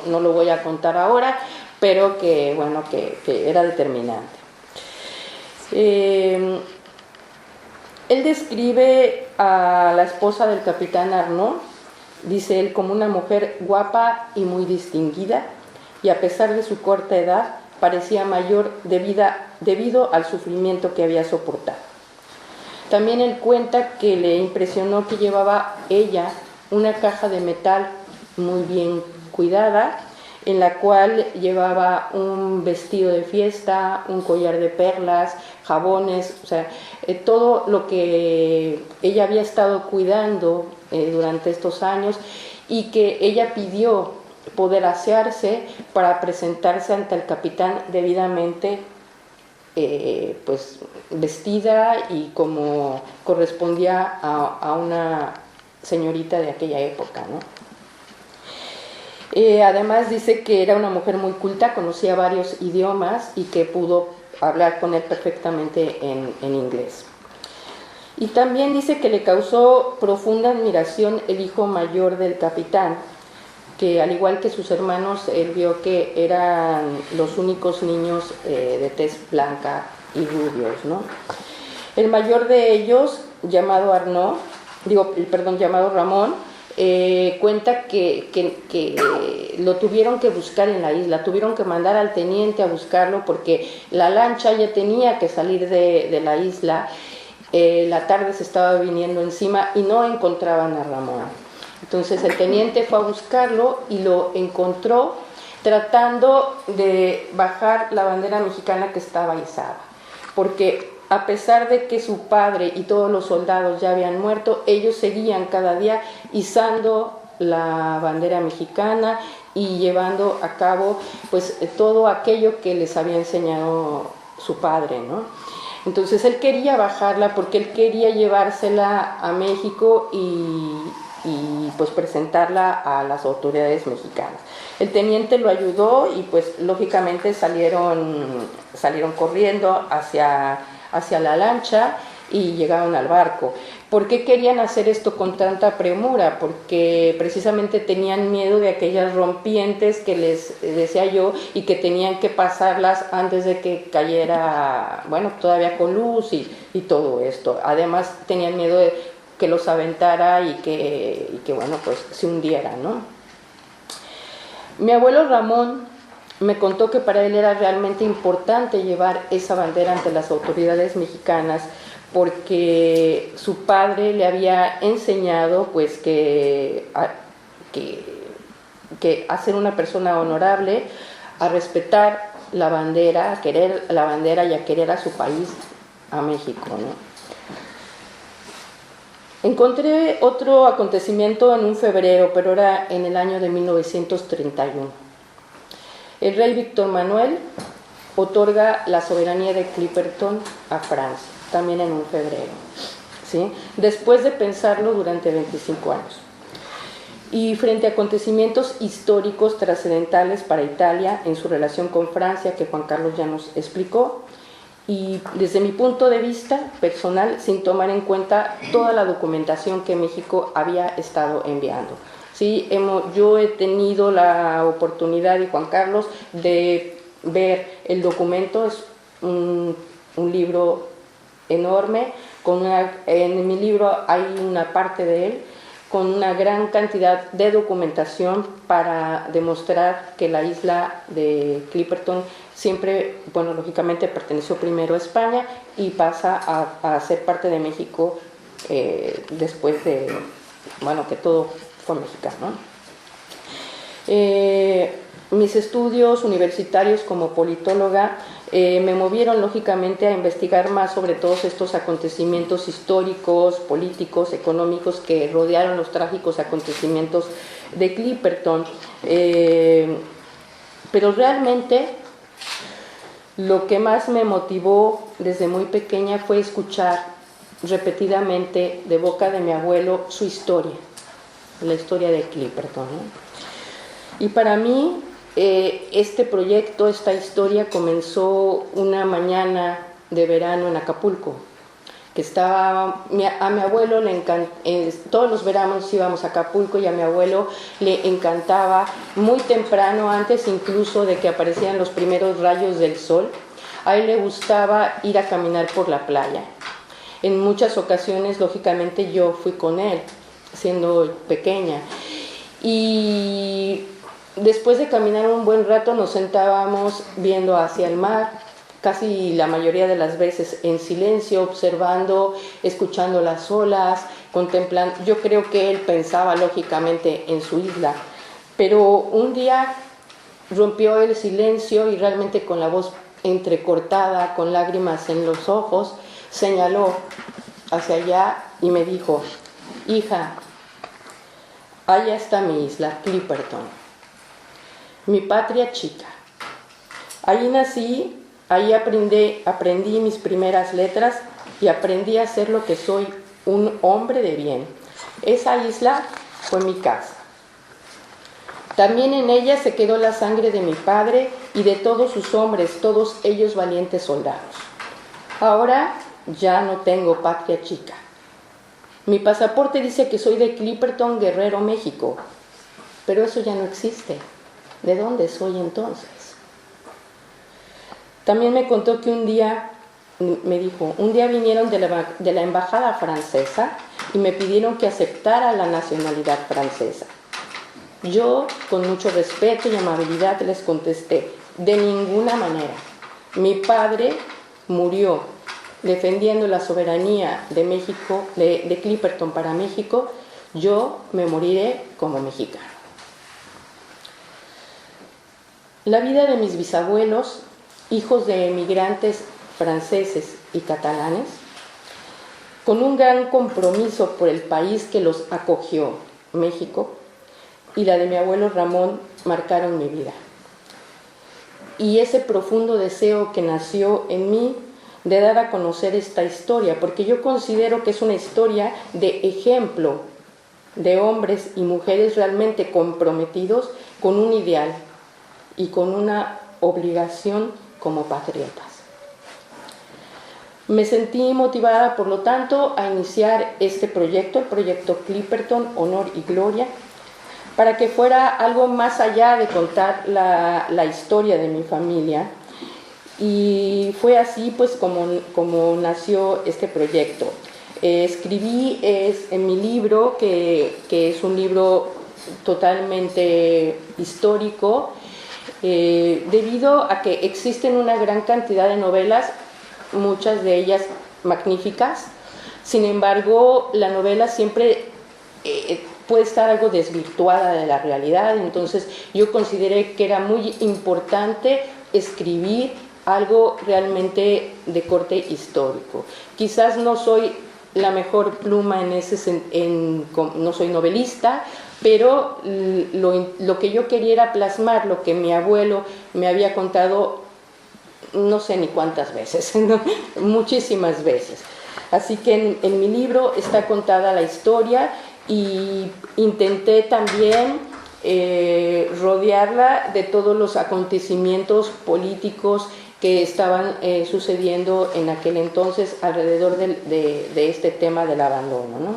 no lo voy a contar ahora, pero que, bueno, que era determinante. Él describe a la esposa del capitán Arnaud, dice él, como una mujer guapa y muy distinguida, y a pesar de su corta edad, parecía mayor debido al sufrimiento que había soportado. También él cuenta que le impresionó que llevaba ella una caja de metal muy bien cuidada, en la cual llevaba un vestido de fiesta, un collar de perlas, jabones, o sea, todo lo que ella había estado cuidando durante estos años, y que ella pidió poder asearse para presentarse ante el capitán debidamente pues vestida y como correspondía a una señorita de aquella época, ¿no? Además dice que era una mujer muy culta, conocía varios idiomas y que pudo hablar con él perfectamente en inglés. Y también dice que le causó profunda admiración el hijo mayor del capitán, que al igual que sus hermanos, él vio que eran los únicos niños de tez blanca y rubios, ¿no? El mayor de ellos, llamado Ramón, cuenta que lo tuvieron que buscar en la isla, tuvieron que mandar al teniente a buscarlo porque la lancha ya tenía que salir de la isla, la tarde se estaba viniendo encima y no encontraban a Ramón. Entonces el teniente fue a buscarlo y lo encontró tratando de bajar la bandera mexicana que estaba izada, porque a pesar de que su padre y todos los soldados ya habían muerto, ellos seguían cada día izando la bandera mexicana y llevando a cabo pues todo aquello que les había enseñado su padre, ¿no? Entonces él quería bajarla porque él quería llevársela a México y pues presentarla a las autoridades mexicanas. El teniente lo ayudó y pues lógicamente salieron corriendo hacia la lancha y llegaron al barco. ¿Por qué querían hacer esto con tanta premura? Porque precisamente tenían miedo de aquellas rompientes que les decía yo y que tenían que pasarlas antes de que cayera, bueno, todavía con luz y todo esto. Además tenían miedo de que los aventara y que bueno, pues se hundiera, ¿no? Mi abuelo Ramón me contó que para él era realmente importante llevar esa bandera ante las autoridades mexicanas porque su padre le había enseñado pues que a ser una persona honorable, a respetar la bandera, a querer la bandera y a querer a su país, a México, ¿no? Encontré otro acontecimiento en un febrero, pero era en el año de 1931. El rey Víctor Manuel otorga la soberanía de Clipperton a Francia, también en un febrero, ¿sí? Después de pensarlo durante 25 años. Y frente a acontecimientos históricos trascendentales para Italia en su relación con Francia, que Juan Carlos ya nos explicó, y desde mi punto de vista personal, sin tomar en cuenta toda la documentación que México había estado enviando. ¿Sí? Yo he tenido la oportunidad, y Juan Carlos, de ver el documento. Es un libro enorme, en mi libro hay una parte de él con una gran cantidad de documentación para demostrar que la isla de Clipperton siempre, bueno, lógicamente perteneció primero a España y pasa a ser parte de México después de, bueno, que todo fue mexicano. Mis estudios universitarios como politóloga me movieron lógicamente a investigar más sobre todos estos acontecimientos históricos, políticos, económicos que rodearon los trágicos acontecimientos de Clipperton. Pero realmente lo que más me motivó desde muy pequeña fue escuchar repetidamente de boca de mi abuelo su historia, la historia de Clipperton, ¿no? Y para mí este proyecto, esta historia comenzó una mañana de verano en Acapulco, que a mi abuelo le encantaba, todos los veranos íbamos a Acapulco y a mi abuelo le encantaba muy temprano, antes incluso de que aparecieran los primeros rayos del sol, a él le gustaba ir a caminar por la playa. En muchas ocasiones, lógicamente, yo fui con él, siendo pequeña, y después de caminar un buen rato nos sentábamos viendo hacia el mar, casi la mayoría de las veces en silencio, observando, escuchando las olas, contemplando. Yo creo que él pensaba lógicamente en su isla, pero un día rompió el silencio y realmente con la voz entrecortada, con lágrimas en los ojos, señaló hacia allá y me dijo: hija, allá está mi isla, Clipperton. mi patria chica. Ahí nací, ahí aprendí mis primeras letras y aprendí a ser lo que soy, un hombre de bien. Esa isla fue mi casa. También en ella se quedó la sangre de mi padre y de todos sus hombres, todos ellos valientes soldados. Ahora ya no tengo patria chica. Mi pasaporte dice que soy de Clipperton, Guerrero, México, pero eso ya no existe. ¿De dónde soy entonces? También me contó que un día vinieron de la embajada francesa y me pidieron que aceptara la nacionalidad francesa. Yo, con mucho respeto y amabilidad, les contesté, de ninguna manera. Mi padre murió defendiendo la soberanía de México, de Clipperton para México. Yo me moriré como mexicano. La vida de mis bisabuelos, hijos de emigrantes franceses y catalanes, con un gran compromiso por el país que los acogió, México, y la de mi abuelo Ramón, marcaron mi vida. Y ese profundo deseo que nació en mí de dar a conocer esta historia, porque yo considero que es una historia de ejemplo de hombres y mujeres realmente comprometidos con un ideal y con una obligación como patriotas. Me sentí motivada, por lo tanto, a iniciar este proyecto, el proyecto Clipperton, Honor y Gloria, para que fuera algo más allá de contar la historia de mi familia. Y fue así pues como nació este proyecto. Escribí en mi libro, que es un libro totalmente histórico, debido a que existen una gran cantidad de novelas, muchas de ellas magníficas. Sin embargo, la novela siempre puede estar algo desvirtuada de la realidad, entonces yo consideré que era muy importante escribir algo realmente de corte histórico. Quizás no soy la mejor pluma no soy novelista, pero lo que yo quería era plasmar lo que mi abuelo me había contado no sé ni cuántas veces, ¿no? Muchísimas veces. Así que en mi libro está contada la historia y intenté también rodearla de todos los acontecimientos políticos que estaban sucediendo en aquel entonces alrededor de este tema del abandono, ¿no?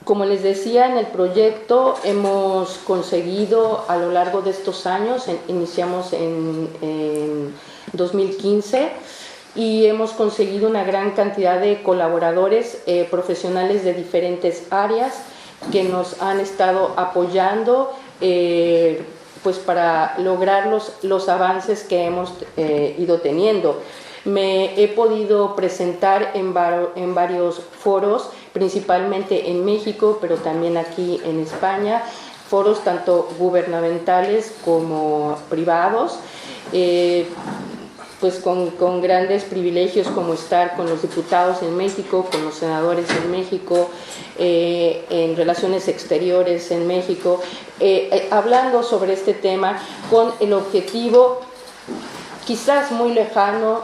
Como les decía, en el proyecto hemos conseguido a lo largo de estos años, iniciamos en 2015, y hemos conseguido una gran cantidad de colaboradores profesionales de diferentes áreas que nos han estado apoyando pues para lograr los avances que hemos ido teniendo. Me he podido presentar en varios foros, principalmente en México, pero también aquí en España, foros tanto gubernamentales como privados, pues con grandes privilegios como estar con los diputados en México, con los senadores en México, en relaciones exteriores en México, hablando sobre este tema con el objetivo quizás muy lejano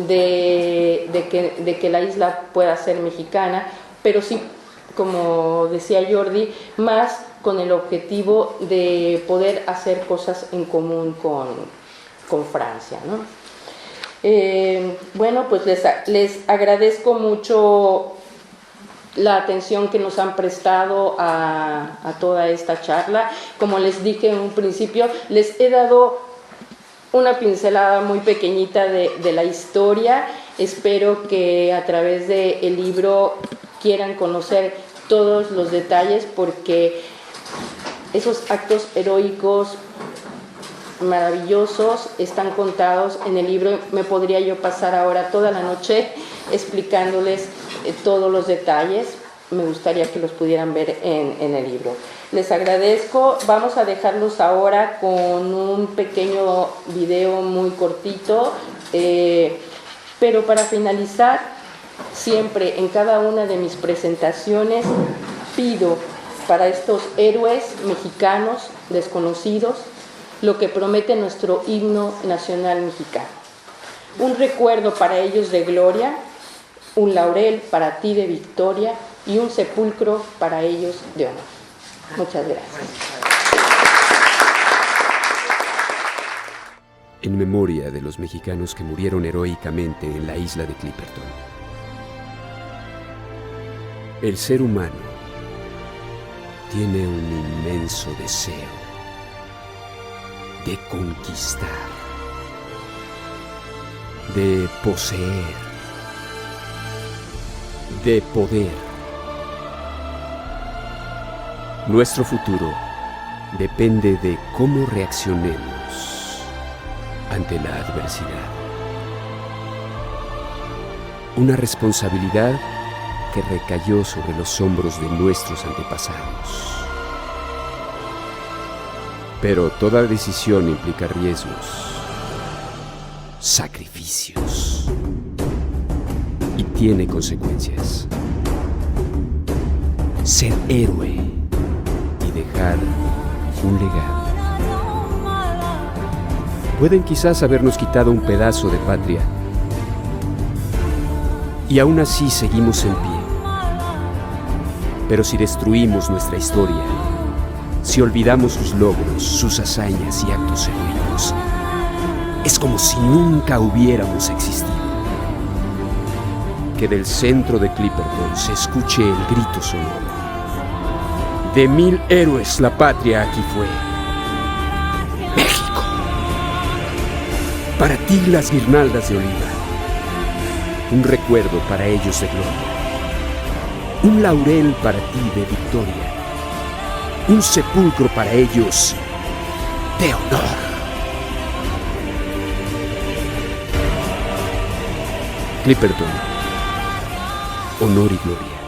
de que la isla pueda ser mexicana, pero sí, como decía Jordi, más con el objetivo de poder hacer cosas en común con Francia, ¿no? Bueno, pues les agradezco mucho la atención que nos han prestado a toda esta charla. Como les dije en un principio, les he dado una pincelada muy pequeñita de la historia. Espero que a través del libro quieran conocer todos los detalles, porque esos actos heroicos maravillosos están contados en el libro. Me podría yo pasar ahora toda la noche explicándoles todos los detalles. Me gustaría que los pudieran ver en el libro. Les agradezco. Vamos a dejarlos ahora con un pequeño video muy cortito, pero para finalizar, siempre en cada una de mis presentaciones pido para estos héroes mexicanos desconocidos lo que promete nuestro himno nacional mexicano. Un recuerdo para ellos de gloria, un laurel para ti de victoria y un sepulcro para ellos de honor. Muchas gracias. En memoria de los mexicanos que murieron heroicamente en la isla de Clipperton. El ser humano tiene un inmenso deseo de conquistar, de poseer, de poder. Nuestro futuro depende de cómo reaccionemos ante la adversidad. Una responsabilidad que recayó sobre los hombros de nuestros antepasados. Pero toda decisión implica riesgos, sacrificios y tiene consecuencias. Ser héroe y dejar un legado. Pueden quizás habernos quitado un pedazo de patria y aún así seguimos en pie. Pero si destruimos nuestra historia, si olvidamos sus logros, sus hazañas y actos heroicos, es como si nunca hubiéramos existido. Que del centro de Clipperton se escuche el grito sonoro. De 1000 héroes la patria aquí fue. México. Para ti las guirnaldas de oliva. Un recuerdo para ellos de gloria. Un laurel para ti de victoria. Un sepulcro para ellos de honor. Clipperton, honor y gloria.